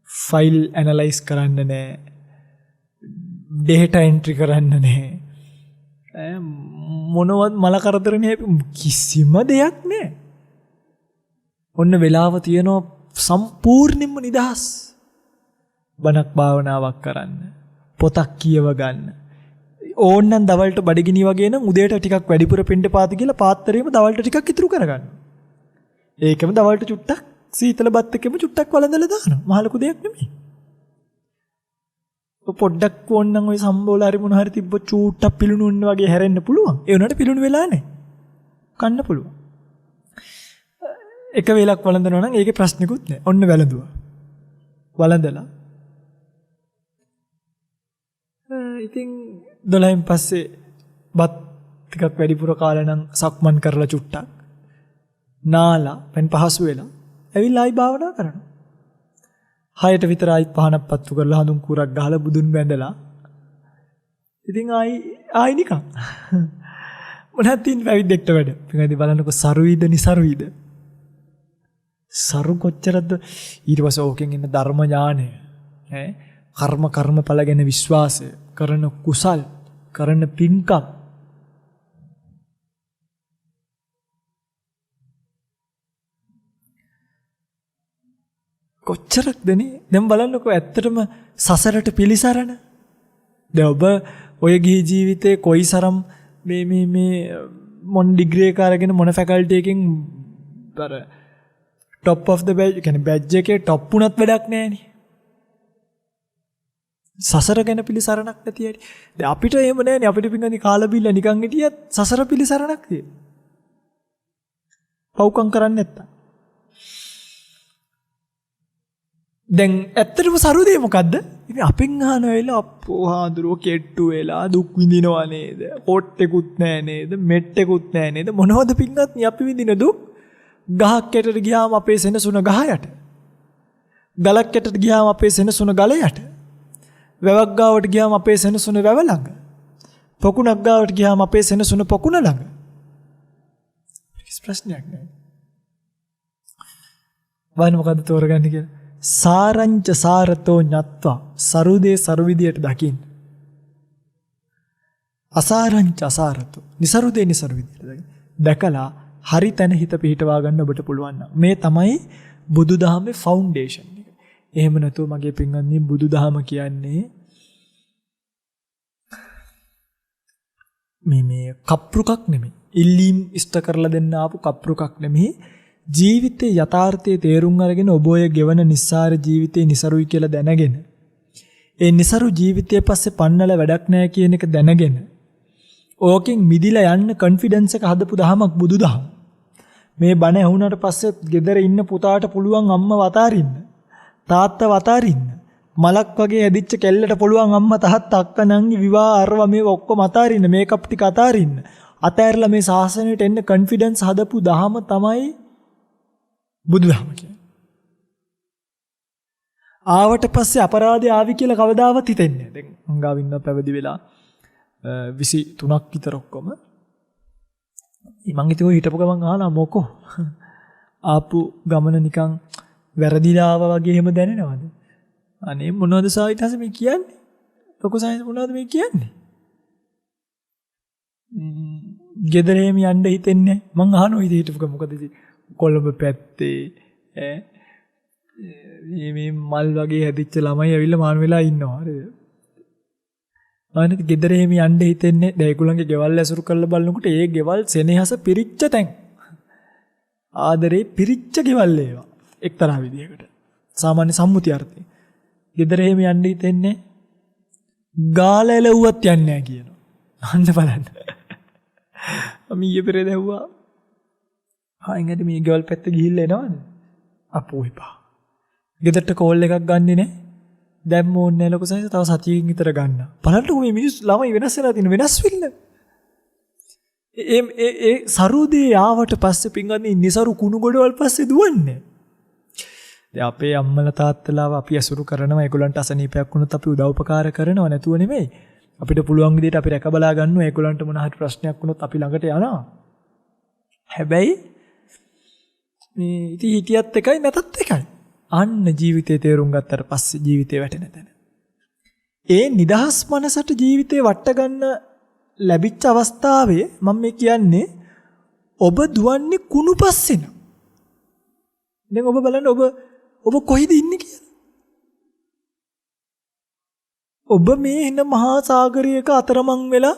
ෆයිල් ඇනලයිස් කරන්න නෑ. ඩේටා එන්ට්‍රි කරන්න නෑ. මොනවත් මල කරදර නෑ. කිසිම දෙයක් නෑ. ඔන්න වෙලාව තියෙනවා සම්පූර්ණයෙන්ම නිදහස්. බණක් භාවනාවක් කරන්න. පොතක් කියව ගන්න. ඕන්නම් දවල්ට බඩගිනි වගේ නම් උදේට ටිකක් වැඩිපුර පින්ඩ පාති කියලා පාත්‍රයේම දවල්ට ටිකක් ඉතුරු කරගන්න. ඒකම දවල්ට චුට්ටක් සීතල බත් එකෙම චුට්ටක් වළඳලා දානවා. මහ ලොකු දෙයක් නෙමෙයි. පොඩ්ඩක් ඕන්නම් ওই සම්බෝල හරි මොන හරි තිබ්බ චූට්ටක් පිලුණු උන්න වගේ හැරෙන්න පුළුවන්. ඒ උනට පිලුණු වෙලා නැහැ. කන්න පුළුවන්. එක වේලක් වළඳනවා නම් ඒකේ ප්‍රශ්නිකුත් නැහැ. ඔන්න වැළඳුවා. වළඳලා ඉතින් 12න් පස්සේ බත් ටිකක් වැඩිපුර කාලා නම් සක්මන් කරලා චුට්ටක් නාලා පෙන් පහසු වෙලා ඇවිල්ලා ආයි භාවනා කරනවා. 6ට විතර ආයි පහනක් පත්තු කරලා හඳුන් කුරක් ගහලා බුදුන් වැඳලා ඉතින් ආයි නිකන් මොනවද තින් පැවිද්දෙක්ට වැඩ. පිටකදී බලන්නකො සරුයිද නිසරුයිද. සරු කොච්චරද ඊට පස්සේ ඕකෙන් ඉන්න ධර්ම ඥානය කර්මඵල ගැන විශ්වාසය කරන කුසල් කරන පින්කම් කොච්චරක්දනේ. දැන් බලන්නකෝ ඇත්තටම සසරට පිළිසරණ. දැන් ඔබ ඔය ගිහි ජීවිතේ කොයිසරම් මේ මොන ඩිග්‍රී එක අරගෙන මොන ෆැකල්ටි එකකින් අර টপ of the badge කියන්නේ බැජ් එකේ টপ වුණත් වැඩක් නැහැනේ. සසර ගැන පිළිසරණක් නැති ඇයි. දැන් අපිට එහෙම නැහැනේ. අපිට පිංගනි කාලා බිල්ල නිකන් හිටියත් සසර පිළිසරණක් තියෙනවා. පව්කම් කරන්නේ නැත්තම්. දැන් ඇත්තටම සරුදේ මොකද්ද? ඉතින් අපෙන් අහන වෙලාව අපෝ හාඳුරෝ කෙට්ටු වෙලා දුක් විඳිනවා නේද? පොට්ටෙකුත් නැහැ නේද? මෙට්ටෙකුත් නැහැ නේද? මොනවද පින්වත්නි අපි විඳින දුක්? ගහක් යටට ගියාම අපේ සෙනසුන ගහ යට. ගලක් යටට ගියාම අපේ සෙනසුන ගල යට. වැවක් ගාවට ගියාම අපේ සෙනසුන වැව ළඟ. පොකුණක් ගාවට ගියාම අපේ සෙනසුන පොකුණ ළඟ. කිසි ප්‍රශ්නයක් නැහැ. වයින් මොකද්ද තෝරගන්නේ කියලා? සාරංච සාරතෝ ඤත්වා සරුදේ සරු විදියට දකින්න. අසාරංච අසාරතෝ નિසරුදේ નિසරු විදියට දකින්න. දැකලා හරි තැන හිත පිහිටවා ගන්න ඔබට පුළුවන් නම් මේ තමයි බුදුදහමේ ෆවුන්ඩේෂන් එක. එහෙම නැතුව මගේ පින්වත්නි බුදුදහම කියන්නේ මේ කප්රුකක් නෙමෙයි. ඉල්ලීම් ඉෂ්ට කරලා දෙන්න ආපු කප්රුකක් නෙමෙයි. ජීවිතේ යථාර්ථයේ තේරුම් අරගෙන ඔබ ඔය ගෙවන නිස්සාර ජීවිතේ નિසරුයි කියලා දැනගෙන ඒ નિසරු ජීවිතයේ පස්සේ පන්නල වැඩක් නැහැ කියන එක දැනගෙන ඕකෙන් මිදිලා යන්න කොන්ෆිඩන්ස් එක හදපු දහමක් බුදුදහම. මේ බණ ඇහුණාට පස්සේ ගෙදර ඉන්න පුතාට පුළුවන් අම්මව අතාරින්න. තාත්තව අතාරින්න. මලක් වගේ ඇදිච්ච කෙල්ලට පුළුවන් අම්මා තාත්තා අක්කා නංගි විවාහ අරවා මේව ඔක්කොම අතාරින්න. මේකප් ටික අතාරින්න. අතෑරලා මේ ශාසනයට එන්න කොන්ෆිඩන්ස් හදපු දහම තමයි බුදුදහම කියන්නේ. ආවට පස්සේ අපරාධය ආවි කියලා කවදාවත් හිතෙන්නේ නැහැ. දැන් මං ගාව ඉන්න පැවිදි වෙලා 23ක් විතර ඔක්කොම. මං හිතුව හිටපු ගමන් අහලා මොකෝ ආපු ගමන නිකන් වැරදිලා ආවා වගේ එහෙම දැනෙනවද? අනේ මොනවද සාහිත්‍යස මේ කියන්නේ? ලොකු සාහිත්‍ය මොනවද මේ කියන්නේ? ගෙදර එහෙම යන්න හිතෙන්නේ නැහැ. මං අහනවා හිටපු ගමන් මොකද කොළඹ පැත්තේ මේ මල් වගේ හැදිච්ච ළමයි ඇවිල්ලා මාන වෙලා ඉන්නවා. හරිද? අනිත් ගෙදර එහෙම යන්න හිතෙන්නේ නැහැ. ඒගොල්ලන්ගේ ගෙවල් ඇසුරු කරලා බලනකොට ඒ ගෙවල් සෙනෙහස පිරිච්ච තැන්. ආදරේ පිරිච්ච ගෙවල් ඒවා. එක්තරා විදියකට. සාමාන්‍ය සම්මුති අර්ථයෙන්. ගෙදර එහෙම යන්න හිතෙන්නේ ගාල එලවුවත් යන්නේ නැහැ කියනවා. අන්න බලන්න. මම ඊයේ පෙරේද ඇහුවා. ආයෙත් මේ ගෙවල් පැත්ත ගිහිල්ලා එනවද? අපෝ එපා. ගෙදරට කෝල් එකක් ගන්නෙ නෑ. දැම්ම ඕනේ නෑ ලොකු සයිස තව සතියකින් විතර ගන්න. බලන්නකො මේ මිනිස් ළමයි වෙනස් වෙලා තියෙන වෙනස් වෙන්න. ඒ සරුදේ ආවට පස්සේ පින්වත්නි නිසරු කුණු ගොඩවල් පස්සේ දුවන්නේ. දැන් අපේ අම්මලා තාත්තලාව අපි අසුරු කරනවා ඒගොල්ලන්ට අසනීපයක් වුණොත් අපි උදව්පකාර කරනව නැතුව නෙමෙයි. අපිට පුළුවන් විදිහට අපි රැක බලා ගන්නවා ඒගොල්ලන්ට මොන හරි ප්‍රශ්නයක් වුණොත් අපි ළඟට යනවා. හැබැයි මේ ඉතින් හිටියත් එකයි නැතත් එකයි. අන්න ජීවිතේ තේරුම් ගත්තට පස්සේ ජීවිතේ වැටෙන තැන. ඒ නිදහස් මනසට ජීවිතේ වට ගන්න ලැබිච්ච අවස්ථාවේ මම මේ කියන්නේ ඔබ දුවන්නේ කුණු පස්සෙන. දැන් ඔබ බලන්න ඔබ කොහෙද ඉන්නේ කියලා. ඔබ මේ එන මහා සාගරයක අතරමං වෙලා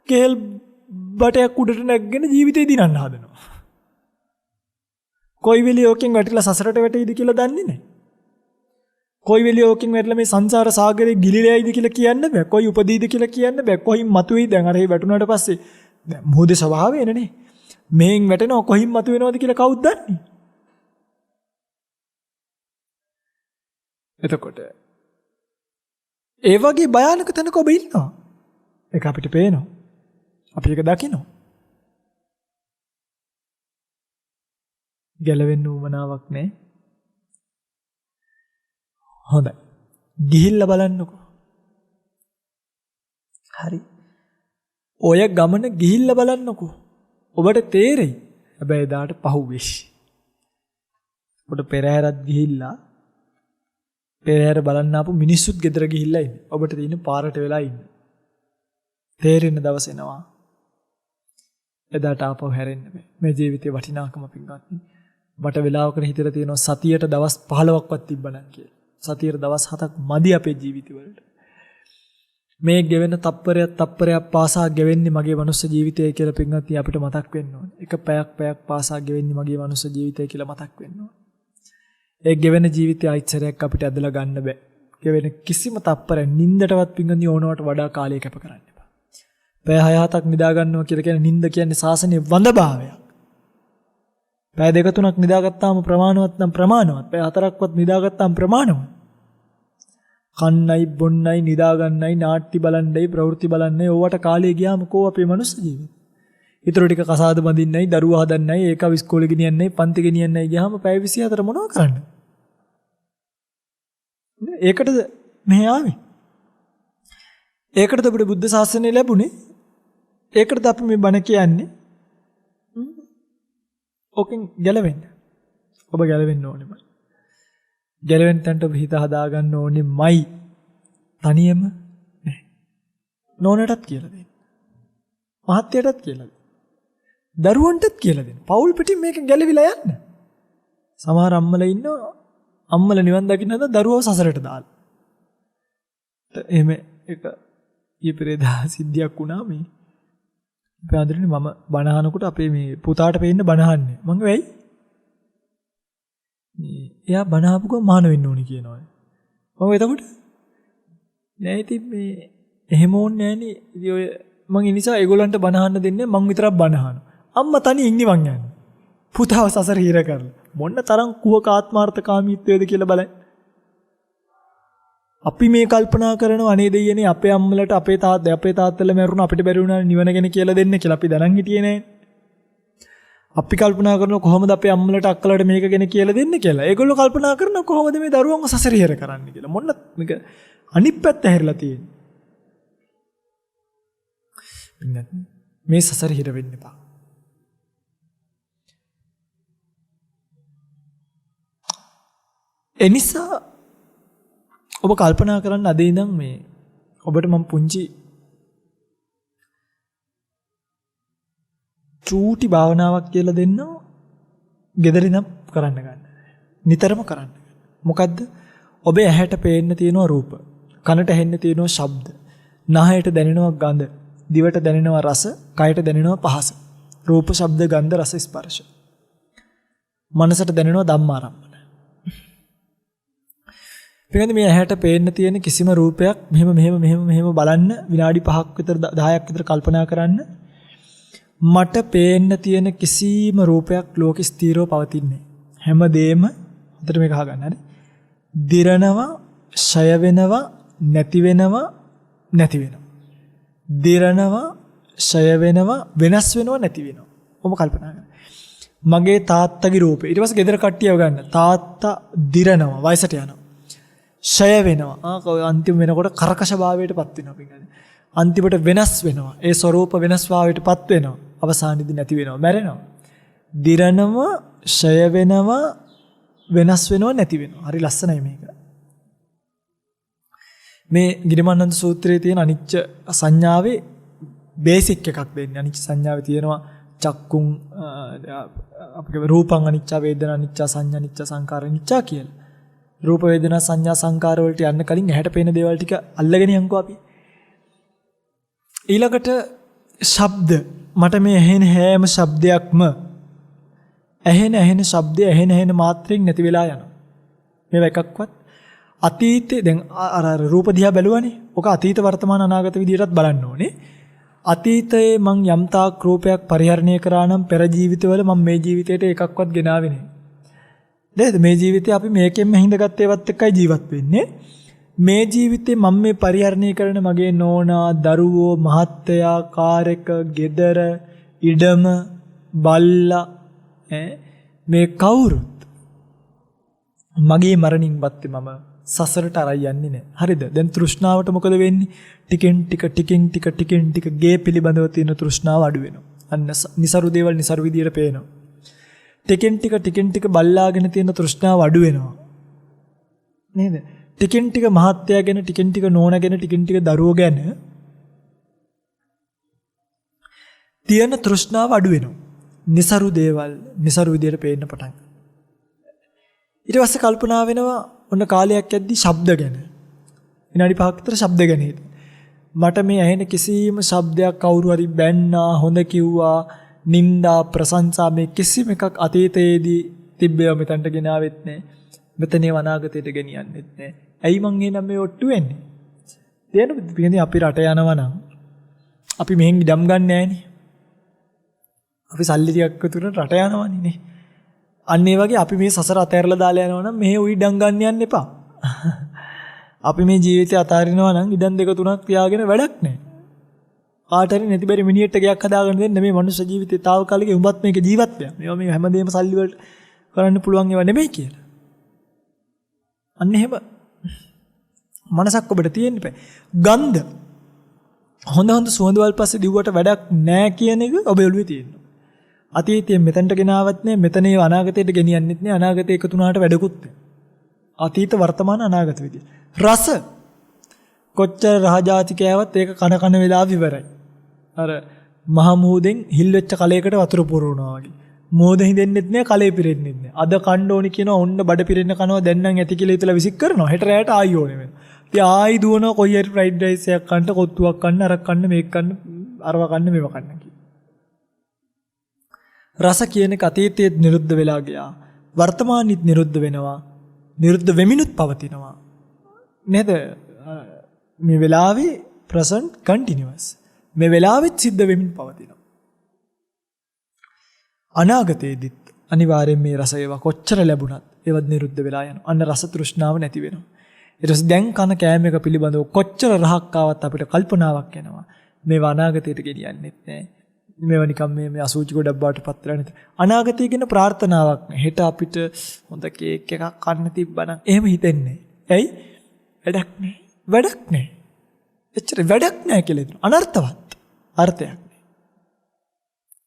කේල් බටයක් උඩට නැගගෙන ජීවිතේ දිනන්න හදනවා. කොයි වෙලේ ඕකෙන් වැටිලා සසරට වැටෙයිද කියලා දන්නේ නැහැ. කොයි වෙලේ ඕකෙන් වැටලා මේ සංසාර සාගරේ ගිලිලෙයිද කියලා කියන්න බෑ. කොයි උපදීද කියලා කියන්න බෑ. කොයින් මතුවේයි දැන් අර ඒ වැටුණාට පස්සේ දැන් මොහොතේ ස්වභාවය එනනේ. මේන් වැටෙනවා කොයින් මතුවෙනවද කියලා කවුද දන්නේ? එතකොට ඒ වගේ භයානක තැනක ඔබ ඉන්නවා. ඒක අපිට පේනවා. අපි ඒක දකිනවා. ගැලවෙන්න උවමනාවක් නැහැ. හොඳයි. ගිහිල්ලා බලන්නකෝ. හරි. ඔය ගමන ගිහිල්ලා බලන්නකෝ. ඔබට තේරෙයි. හැබැයි එදාට පහුවෙෂි. ඔබට පෙරහැරත් ගිහිල්ලා පෙරහැර බලන්න ආපු මිනිස්සුත් ගෙදර ගිහිල්ලා ඉන්නේ. ඔබට තියෙන පාරට වෙලා ඉන්න. තේරෙන දවස් එනවා. එදාට ආපහු හැරෙන්න බෑ. මේ ජීවිතේ වටිනාකම පින්වත්නි. මට වෙලාවකට හිතලා තියෙනවා සතියට දවස් 15ක්වත් තිබ්බනම් කියලා. සතියට දවස් 7ක් මදි අපේ ජීවිතවලට. මේ ගෙවෙන තප්පරයක් පාසා ගෙවෙන්නේ මගේ මනුස්ස ජීවිතය කියලා පින්වත්නි අපිට මතක් වෙන්න ඕනේ. එක පැයක් පාසා ගෙවෙන්නේ මගේ මනුස්ස ජීවිතය කියලා මතක් වෙන්න ඕනේ. ඒ ගෙවෙන ජීවිතය අයිච්චරයක් අපිට ඇදලා ගන්න බෑ. ගෙවෙන කිසිම තප්පරයක් නින්දටවත් පින්වත්නි ඕනවට වඩා කාලය කැප කරන්න එපා. පැය 6-7ක් නිදා ගන්නවා කියලා කියන්නේ නින්ද කියන්නේ සාසනයේ වඳභාවයක්. පැය 2-3ක් නිදාගත්තාම ප්‍රමාණවත් නම් ප්‍රමාණවත්. පැය 4ක්වත් නිදාගත්තාම ප්‍රමාණවත්. කන්නයි බොන්නයි නිදාගන්නයි නාට්‍ය බලන්නයි ප්‍රවෘත්ති බලන්නයි ඕවට කාලය ගියාම කෝ අපේ මනුස්ස ජීවිතේ. ඊටර ටික කසාද බඳින්නයි දරුවා හදන්නයි ඒක ඉස්කෝලේ ගෙනියන්නයි පන්ති ගෙනියන්නයි ගියාම පැය 24 මොනව කරන්නේ? ඒකටද මෙහෙ ආවේ. ඒකටද අපිට බුද්ධ ශාසනය ලැබුණේ. ඒකටද අපි මේ බණ කියන්නේ. ඕකෙන් ගැලවෙන්න. ඔබ ගැලවෙන්න ඕනෙමයි. ගැලවෙන්න තැනට ඔබ හිත හදාගන්න ඕනෙමයි. තනියම නෑ. නෝනටත් කියලා දෙන්න. මහත්තයටත් කියලා දෙන්න. දරුවන්ටත් කියලා දෙන්න. පෞල් පිටින් මේක ගැලවිලා යන්න. සමහර අම්මලා ඉන්නවා අම්මලා නිවන් දකින්න හදන දරුවව සසරට දාලා. එහෙම එක ඊපෙරේදා සිද්ධියක් වුණා මේ. අපේ අඳුරනේ මම බණ අහනකොට අපේ මේ පුතාට පෙන්න බණ අහන්නේ. මං වෙයි. එයා බණ අහපු ගමන් මාන වෙන්න ඕනි කියනවා. මම එතකොට නෑ ඉතින් මේ එහෙම ඕනේ නෑනේ. ඉතින් ඔය මං ඒ නිසා ඒගොල්ලන්ට බණ අහන්න දෙන්නේ මං විතරක් බණ අහනවා. අම්මා තනියෙන් නිවන් යන්නේ. පුතාව සසර හිර කරලා. මොන්න තරම් කුවක ආත්මార్థකාමීත්වයද කියලා බලන්න. අපි මේ කල්පනා කරනවා අනේ දෙයියනේ අපේ අම්මලට අපේ තාත්තලා මරුණා අපිට බැරි වුණා නිවන ගැන කියලා දෙන්න කියලා අපි දැනන් හිටියේ නෑ. අපි කල්පනා කරනවා කොහොමද අපේ අම්මලට අක්කලට මේක ගැන කියලා දෙන්න කියලා. ඒගොල්ලෝ කල්පනා කරනවා කොහොමද මේ දරුවන්ව සසර හිර කරන්න කියලා. මොන්න මේක අනිත් පැත්ත හැරිලා තියෙන්නේ. මේ සසර හිර වෙන්න එපා. එනිසා ඔබ කල්පනා කරන්න අද ඉඳන් මේ ඔබට මම පුංචි චූටි භාවනාවක් කියලා දෙන්නම්. ගෙදර ඉඳන් කරන්න ගන්න. නිතරම කරන්න. මොකද්ද? ඔබේ ඇහැට පේන්න තියෙනවා රූප. කනට ඇහෙන්න තියෙනවා ශබ්ද. නහයට දැනෙනවා ගඳ. දිවට දැනෙනවා රස. කයට දැනෙනවා පහස. රූප, ශබ්ද, ගන්ධ, රස, ස්පර්ශ. මනසට දැනෙනවා ධම්මාරම්මන. පිළිගන්න මේ ඇහැට පේන්න තියෙන කිසිම රූපයක් මෙහෙම බලන්න විනාඩි 5ක් විතර 10ක් විතර කල්පනා කරන්න. මට පේන්න තියෙන කිසිම රූපයක් ලෝක ස්ථීරව පවතින්නේ. හැමදේම හොඳට මේක අහගන්න හරි. දිරනවා, ඡය වෙනවා, නැති වෙනවා, නැති වෙනවා. දිරනවා, ඡය වෙනවා, වෙනස් වෙනවා, නැති වෙනවා. ඔබ කල්පනා කරන්න. මගේ තාත්තගේ රූපේ. ඊට පස්සේ ගෙදර කට්ටියව ගන්න. තාත්තා දිරනවා, වයසට යනවා. ඡය වෙනවා. අන්තිම වෙනකොට කරකශ භාවයටපත් වෙනවා පිටන්නේ. අන්තිමට වෙනස් වෙනවා. ඒ ස්වરૂප වෙනස් භාවයටපත් වෙනවා. අවසානයේදී නැති වෙනවා, මැරෙනවා. දිරනවා, ඡය වෙනවා, වෙනස් වෙනවා, නැති වෙනවා. හරි ලස්සනයි මේක. මේ ගිරිමානන්ද සූත්‍රයේ තියෙන අනිච්ච සංඥාවේ බේසික් එකක් දෙන්නේ. අනිච්ච සංඥාවේ තියෙනවා චක්කුම් අපේ රූපං අනිච්ච, වේදනා අනිච්ච, සංඥා අනිච්ච, සංකාර අනිච්ච කියලා. රූප වේදනා සංඥා සංකාර වලට යන්න කලින් ඇහැට පේන දේවල් ටික අල්ලගෙන යන්කෝ අපි. ඊළඟට ශබ්ද. මට මේ ඇහෙන හැම ශබ්දයක්ම ඇහෙන ශබ්දය ඇහෙන මාත්‍රෙන් නැති වෙලා යනවා. මේව එකක්වත් අතීතේ දැන් අර රූප දිහා බැලුවනේ. ඔක අතීත වර්තමාන අනාගත විදියටත් බලන්න ඕනේ. අතීතයේ මං යම්තාක් රූපයක් පරිහරණය කරා නම් පෙර ජීවිතවල මම මේ ජීවිතේට එකක්වත් ගෙනාවේ නැහැ. නේද? මේ ජීවිතේ අපි මේකෙන්ම හිඳගත් ඒවත් එක්කයි ජීවත් වෙන්නේ. මේ ජීවිතේ මම මේ පරිහරණය කරන මගේ නෝනා, දරුවෝ, මහත්තයා, කාර්යක, ගෙදර, ඉඩම, බල්ලා මේ කවුරුත් මගේ මරණින් පස්සේ මම සසරට අරයි යන්නේ නැහැ. හරිද? දැන් තෘෂ්ණාවට මොකද වෙන්නේ? ටිකෙන් ටික ගේ පිළිබඳව තියෙන තෘෂ්ණාව අඩු වෙනවා. අන්න નિසරු දේවල් નિසරු විදියට පේනවා. ටිකෙන් ටික බල්ලාගෙන තියෙන තෘෂ්ණාව අඩු වෙනවා. නේද? ටිකෙන් ටික මහත්ය ගැන, ටිකෙන් ටික නෝන ගැන, ටිකෙන් ටික දරුවෝ ගැන තියෙන තෘෂ්ණාව අඩු වෙනවා. નિසරු දේවල් નિසරු විදියට පේන්න පටන් ගන්නවා. ඊට පස්සේ කල්පනා වෙනවා ඔන්න කාලයක් යද්දි ශබ්ද ගැන. විනාඩි 5ක් විතර ශබ්ද ගැන හිත. මට මේ ඇහෙන කිසිම ශබ්දයක් කවුරු හරි බැන්නා, හොඳ කිව්වා, නින්දා, ප්‍රශංසා මේ කිසිම එකක් අතීතයේදී තිබ්බේව මෙතනට ගෙනාවෙත් නැහැ. මෙතනේ අනාගතයට ගෙනියන්නෙත් නැහැ. ඇයි මං එනම් මේ ඔට්ටු වෙන්නේ? තේරෙනවද? අපි රට යනවා නම් අපි මෙහෙන් ඉඩම් ගන්න නැහැනේ. අපි සල්ලි ටිකක් විතර රට යනවනේ නේ. අන්න ඒ වගේ අපි මේ සසර අතහැරලා දාලා යනවා නම් මෙහෙ උයි ඉඩම් ගන්න යන්න එපා. අපි මේ ජීවිතය අතාරිනවා නම් ඉඩම් 2 3ක් තියාගෙන වැඩක් නැහැ. කාට හරි නැති බැරි මිනිහෙක්ට ගයක් හදාගන්න දෙන්න මේ මනුස්ස ජීවිතේ తాවකාලික උඹත් මේක ජීවත් වෙනවා. මේවා මේ හැමදේම සල්ලි වලට කරන්න පුළුවන් ඒවා නෙමෙයි කියලා. අන්න එහෙම මනසක් ඔබට තියෙන්න බෑ. ගන්ධ හොඳ සුවඳවල් පස්සේ දිව්වට වැඩක් නැහැ කියන එක ඔබ ඔළුවේ තියෙනවා. අතීතයෙන් මෙතනට ගෙනාවත් නැහැ, මෙතනේ අනාගතයට ගෙනියන්නෙත් නැහැ, අනාගතේ එකතු වුණාට වැඩකුත් නැහැ. අතීත වර්තමාන අනාගත විදිය. රස කොච්චර රහජාති කෑවත් ඒක කන වෙලාව ඉවරයි. අර මහ මුහුදෙන් හිල් වෙච්ච කලයකට වතුර පුරවනවා වගේ. මෝද හින්දෙන්නෙත් නැහැ, කලේ පිරෙන්නෙත් නැහැ. අද කන්න ඕනි කියනවා, ඔන්න බඩ පිරෙන්න කනවා, දැන් නම් ඇති කියලා හිතලා විසික් කරනවා. හෙට රැයට ආයි ඕනේ වෙනවා. ඉතින් ආයි දුවනවා කොයි හරි ෆ්‍රයිඩ් රයිස් එකක් කන්න, කොත්තුවක් කන්න, අරක් කන්න, මේක කන්න, අරව කන්න, මේව කන්න කියලා. රස කියන එක අතීතයේත් නිරුද්ධ වෙලා ගියා. වර්තමානෙත් නිරුද්ධ වෙනවා. නිරුද්ධ වෙමිනුත් පවතිනවා. නේද? මේ වෙලාවේ present continuous. මේ වෙලාවෙත් සිද්ධ වෙමින් පවතිනවා. අනාගතයේදීත් අනිවාර්යෙන් මේ රස ඒවා කොච්චර ලැබුණත් ඒවත් නිරුද්ධ වෙලා යනවා. අන්න රස තෘෂ්ණාව නැති වෙනවා. ඊට පස්සේ දැන් කන කෑම එක පිළිබඳව කොච්චර රහක් ආවත් අපිට කල්පනාවක් එනවා. මේවා අනාගතයට ගෙනියන්නෙත් නැහැ. මේවා නිකම් මේ අසුචි ගොඩක් බවට පත් වෙලා නැත. අනාගතය ගැන ප්‍රාර්ථනාවක් නැහැ. හෙට අපිට හොඳ කේක් එකක් කන්න තිබ්බනම් එහෙම හිතෙන්නේ. ඇයි? වැඩක් නැහැ. වැඩක් නැහැ. එච්චර වැඩක් නැහැ කියලා හිතනවා. අනර්ථවත්. අර්ථයක් නැහැ.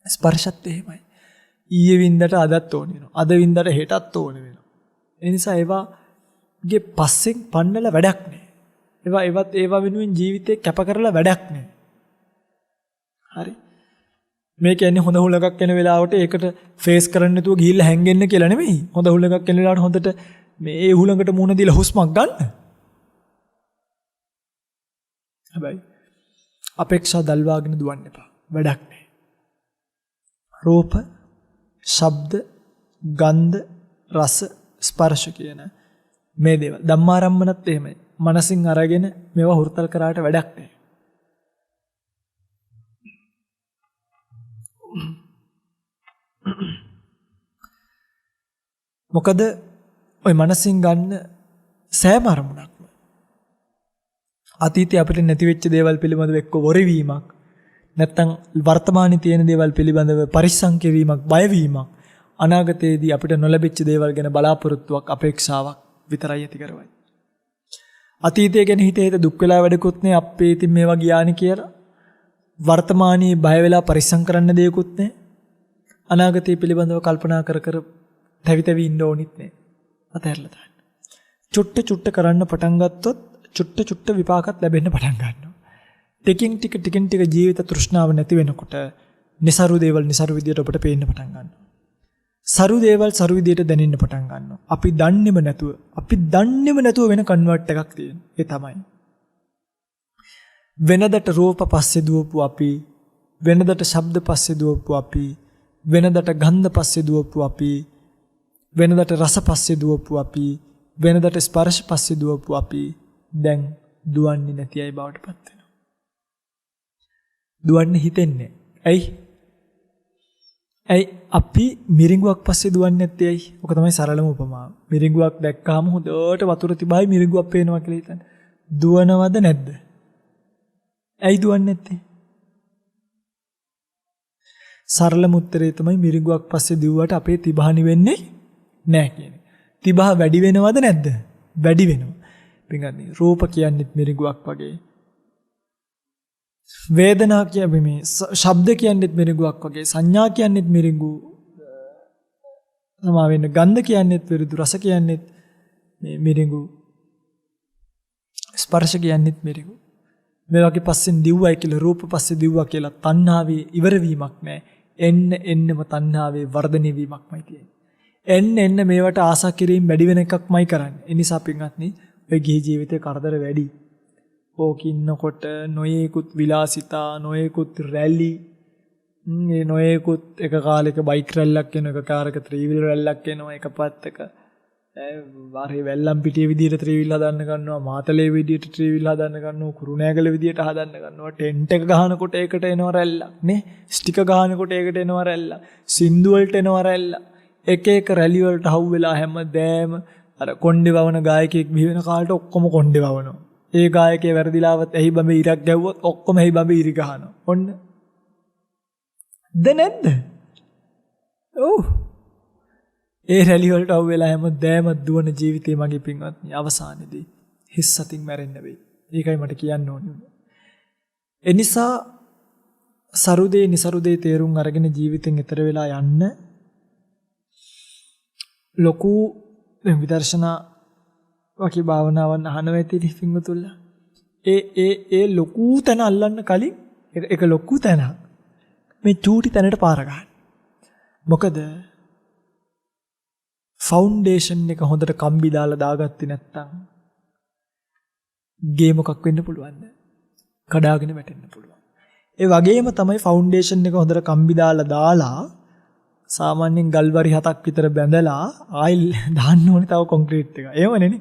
ස්පර්ශත් එහෙමයි. ඊයේ වින්දට අදත් ඕන වෙනවා. අද වින්දට හෙටත් ඕන වෙනවා. ඒ නිසා ඒවාගේ පස්සෙන් පන්නලා වැඩක් නැහැ. ඒවා වෙනුවෙන් ජීවිතේ කැප කරලා වැඩක් නැහැ. හරි. මේ කියන්නේ හොඳ හුලඟක් එන වෙලාවට ඒකට ෆේස් කරන්න නැතුව ගිහිල්ලා හැංගෙන්න කියලා නෙමෙයි. හොඳ හුලඟක් එන වෙලාවට හොඳට මේ හුලඟට මුහුණ දීලා හුස්මක් ගන්න. හැබැයි අපේක්ෂා දල්වාගෙන දුවන්න එපා. වැඩක් නැහැ. රූප, ශබ්ද, ගන්ධ, රස, ස්පර්ශ කියන මේ දේවල් ධම්මාරම්මනත් එහෙමයි. මනසින් අරගෙන මේවා හුරුතල් කරාට වැඩක් නැහැ. මොකද ඔය මනසින් ගන්න සෑම අරමුණක්ම අතීතයේ අපිට නැති වෙච්ච දේවල් පිළිබඳව එක්ක වොරවීමක් නැත්නම් වර්තමානයේ තියෙන දේවල් පිළිබඳව පරිස්සම් කිරීමක්, බයවීමක්, අනාගතයේදී අපිට නොලැබිච්ච දේවල් ගැන බලාපොරොත්තුවක්, අපේක්ෂාවක් විතරයි ඇති කරවයි. අතීතය ගැන හිතේ දුක් වෙලා වැඩකුත් නෑ, අපේ ඉතින් මේවා ගියානි කියලා. වර්තමානයේ බය වෙලා පරිස්සම් කරන්න දෙයක්වත් නෑ. අනාගතය පිළිබඳව කල්පනා කර තැවි ඉන්න ඕනිත් නෑ. අතහැරලා දාන්න. චුට්ට කරන්න පටන් ගත්තොත් චුට්ට විපාකත් ලැබෙන්න පටන් ගන්නවා. ටිකින් ටික ජීවිත තෘෂ්ණාව නැති වෙනකොට નિසරු දේවල් નિසරු විදියට අපට පේන්න පටන් ගන්නවා. සරු දේවල් සරු විදියට දැනෙන්න පටන් ගන්නවා. අපි දන්නේම නැතුව වෙන කන්වර්ට් එකක් තියෙනවා. ඒ තමයි. වෙනදට රූප පස්සේ දුවපු අපි, වෙනදට ශබ්ද පස්සේ දුවපු අපි, වෙනදට ගන්ධ පස්සේ දුවපු අපි, වෙනදට රස පස්සේ දුවපු අපි, වෙනදට ස්පර්ශ පස්සේ දුවපු අපි දැන් දුවන්නේ නැති අය බවට පත් වෙනවා. දුවන්න හිතෙන්නේ. ඇයි අපි මිරිඟුවක් පස්සේ දුවන්නේ නැත්තේ ඇයි? ඔක තමයි සරලම උපමාව. මිරිඟුවක් දැක්කාම හොඳට වතුර තිබයි මිරිඟුවක් පේනවා කියලා හිතන්න. දුවනවද නැද්ද? ඇයි දුවන්නේ නැත්තේ? සරලම උත්තරේ තමයි මිරිඟුවක් පස්සේ දිව්වට අපේ තිබහනි වෙන්නේ නැහැ කියන්නේ. තිබහ වැඩි වෙනවද නැද්ද? වැඩි වෙනවා. පින්ගන්නේ රූප කියන්නේත් මිරිඟුවක් වගේ. වේදනා කියන්නේ මේ ශබ්ද කියන්නේත් මිරිඟුවක් වගේ. සංඥා කියන්නේත් මිරිඟු. සමා වෙන්න ගන්ධ කියන්නේත් විරුදු, රස කියන්නේත් මේ මිරිඟු. ස්පර්ශ කියන්නේත් මිරිඟු. මේ වගේ පස්සෙන් දිව්වයි කියලා රූප පස්සේ දිව්වා කියලා තණ්හාවේ ඉවර වීමක් නැහැ. එන්නම තණ්හාවේ වර්ධනය වීමක්මයි තියෙන්නේ. එන්න මේවට ආසා කිරීම වැඩි වෙන එකක්මයි කරන්නේ. ඒ නිසා පින්වත්නි ඔය ගිහි ජීවිතේ කරදර වැඩි. ඕක ඉන්නකොට නොයේකුත් විලාසිතා, නොයේකුත් රැලි, නොයේකුත් එක කාලයක බයික් රැල්ලක් එනවා, එක කාලයක ත්‍රිවිල් රැල්ලක් එනවා, එක පැත්තක වාරේ වැල්ලම් පිටියේ විදියට ත්‍රිවිල් හදන්න ගන්නවා, මාතලේ විදියට ත්‍රිවිල් හදන්න ගන්නවා, කුරුණෑගල විදියට හදන්න ගන්නවා, ටෙන්ට් එක ගහනකොට ඒකට එනවා රැල්ලක් නේ, ස්ටික ගහනකොට ඒකට එනවා රැල්ලක්, සින්දු වලට එනවා රැල්ලක්. එක එක රැලි වලට හවු වෙලා හැමදෑම අර කොණ්ඩේ වවන ගායකයෙක් බිහි වෙන කාලට ඔක්කොම කොණ්ඩේ වවනවා. ඒ ගායකයා වැරදිලාවත් ඇහි බඹේ ඉරක් ගැව්වොත් ඔක්කොම ඇහි බඹේ ඉරි ගහනවා. ඔන්න. නැද්ද? ඔව්. ඒ රැලි වලට හවු වෙලා හැමදෑම දුවන ජීවිතේ මගේ පින්වත්නි අවසානයේදී හිස් සතින් මැරෙන්න වෙයි. ඒකයි මට කියන්න ඕනේ. එනිසා සරුදේ නිසරුදේ තේරුම් අරගෙන ජීවිතෙන් ඈතර වෙලා යන්න ලොකු විදර්ශනා වගේ භාවනාවන් අහනවා ඇති පින්වතුන්ලා. ඒ ලොකු තැන අල්ලන්න කලින් ඒක ලොකු තැන මේ චූටි තැනට පාර ගන්න. මොකද ෆවුන්ඩේෂන් එක හොඳට කම්බි දාලා දාගත්තේ නැත්නම් ගේ මොකක් වෙන්න පුළුවන්ද? කඩාගෙන වැටෙන්න පුළුවන්. ඒ වගේම තමයි ෆවුන්ඩේෂන් එක හොඳට කම්බි දාලා සාමාන්‍යයෙන් ගල්වරි 7ක් විතර බැඳලා ආයෙ දාන්න ඕනේ තව කොන්ක්‍රීට් එක. එහෙමනේ නේ.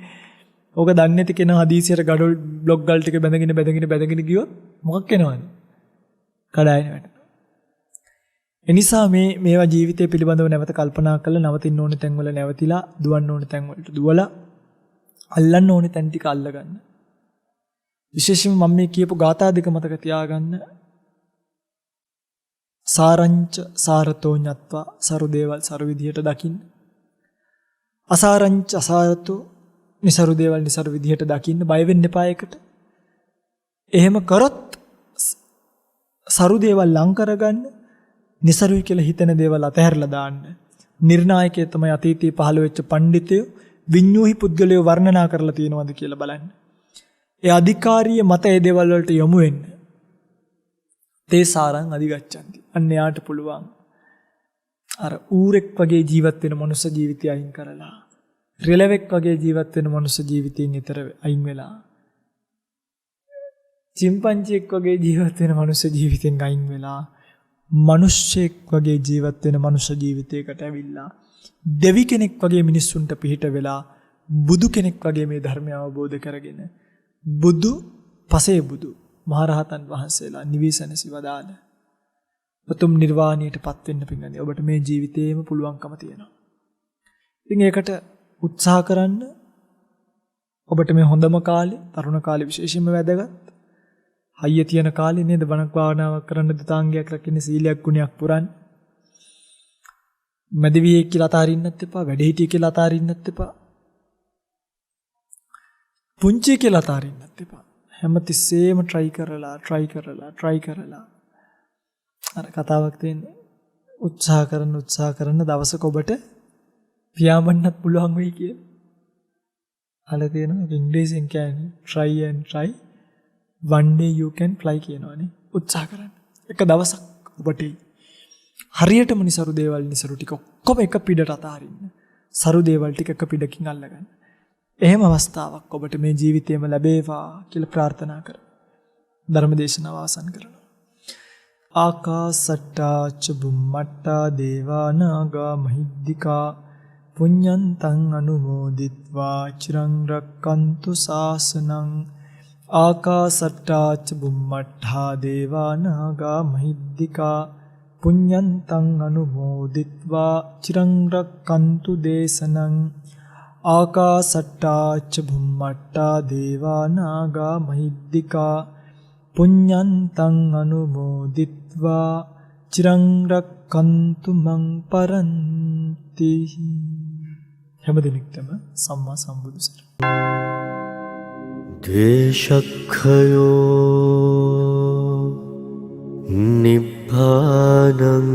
ඕක දන්නේ නැති කෙනා හදීසියට ගඩොල් බ්ලොක් ගල් ටික බැඳගෙන ගියොත් මොකක් වෙනවද? කඩාගෙන වැටෙනවා. එනිසා මේවා ජීවිතය පිළිබඳව නැවත කල්පනා කරලා නවතින්න ඕනේ තැන්වල නැවතිලා දුවන්න ඕනේ තැන්වලට දුවලා අල්ලන්න ඕනේ තැන් ටික අල්ලගන්න. විශේෂයෙන්ම මම මේ කියපු ගාථා දෙක මතක තියාගන්න. සාරංච සාරතෝ ඤත්වා සරු දේවල් සරු විදියට දකින්න. අසාරංච අසාරතෝ නිසරු දේවල් නිසරු විදියට දකින්න. බය වෙන්න එපා ඒකට. එහෙම කරොත් සරු දේවල් ලං කරගන්න, නිසරුයි කියලා හිතන දේවල් අතහැරලා දාන්න. නිර්ණායකයේ තමයි අතීතයේ පහළ වෙච්ච පඬිතුයෝ විඤ්ඤූහි පුද්ගලයෝ වර්ණනා කරලා තියෙනවද කියලා බලන්න. ඒ අධිකාරිය මත ඒ දේවල් වලට යොමු වෙන්න. තේසාරං අධිගච්ඡanti. අන්න යාට පුළුවන් අර ඌරෙක් වගේ ජීවත් වෙන මනුස්ස ජීවිතය අයින් කරලා, රිලෙවෙක් වගේ ජීවත් වෙන මනුස්ස ජීවිතයෙන් ඈතර අයින් වෙලා, චිම්පන්ජියෙක් වගේ ජීවත් වෙන මනුස්ස ජීවිතෙන් අයින් වෙලා, මිනිස්සෙක් වගේ ජීවත් වෙන මනුස්ස ජීවිතයකට ඇවිල්ලා, දෙවි කෙනෙක් වගේ මිනිස්සුන්ට පිහිට වෙලා, බුදු කෙනෙක් වගේ මේ ධර්මය අවබෝධ කරගෙන, බුදු පසේ බුදු මහරහතන් වහන්සේලා නිවිසනසි වදාළ උතුම් නිර්වාණයටපත් වෙන්න පිංගන්නේ. ඔබට මේ ජීවිතේම පුළුවන්කම තියෙනවා. ඉතින් ඒකට උත්සාහ කරන්න. ඔබට මේ හොඳම කාලේ, තරුණ කාලේ විශේෂයෙන්ම වැදගත්. හයිය තියෙන කාලේ නේද බණක් භාවනාවක් කරන්න, දුතාංගයක් රකින්න, සීලයක් ගුණයක් පුරන්න. මැදවියෙක් කියලා අතාරින්නත් එපා, වැඩිහිටියෙක් කියලා අතාරින්නත් එපා, පුංචි කියලා අතාරින්නත් එපා. හැමතිස්සෙම try කරලා අර කතාවක් තියෙන්නේ උත්සාහ කරන දවසක ඔබට පියාඹන්නත් පුළුවන් වෙයි කියලා. අහලා තියෙනවා ඉංග්‍රීසියෙන් කියන්නේ try and try one day you can fly කියනවනේ. උත්සාහ කරන්න. එක දවසක් ඔබට හරියටම නිසරු දේවල් නිසරු ටික ඔක්කොම එක පිටට අතාරින්න. සරු දේවල් ටික එක පිටකින් අල්ලගන්න. එහෙම අවස්ථාවක් ඔබට මේ ජීවිතේම ලැබේවා කියලා ප්‍රාර්ථනා කරමු. ධර්ම දේශනාව අවසන් කරනවා. ආකාසට්ටා ච බුම්මට්ටා දේවා නාග මහිද්దికා පුඤ්ඤන්තං අනුමෝදිත්වා චිරං රක්칸තු ශාසනං. ආකාසට්ටා ච බුම්මට්ටා දේවා නාග මහිද්దికා පුඤ්ඤන්තං අනුමෝදිත්වා චිරං රක්칸තු දේශනං. ආකාසට්ටා ච බුම්මට්ටා දේවා නාග මහිද්దికා පුඤ්ඤන්තං අනුමෝදිත්වා චිරං රක්칸තු මං පරන්ති. හැම දිනෙකටම සම්මා සම්බුදු සරණයි. ද්වේෂක්ඛයෝ නිබ්බානං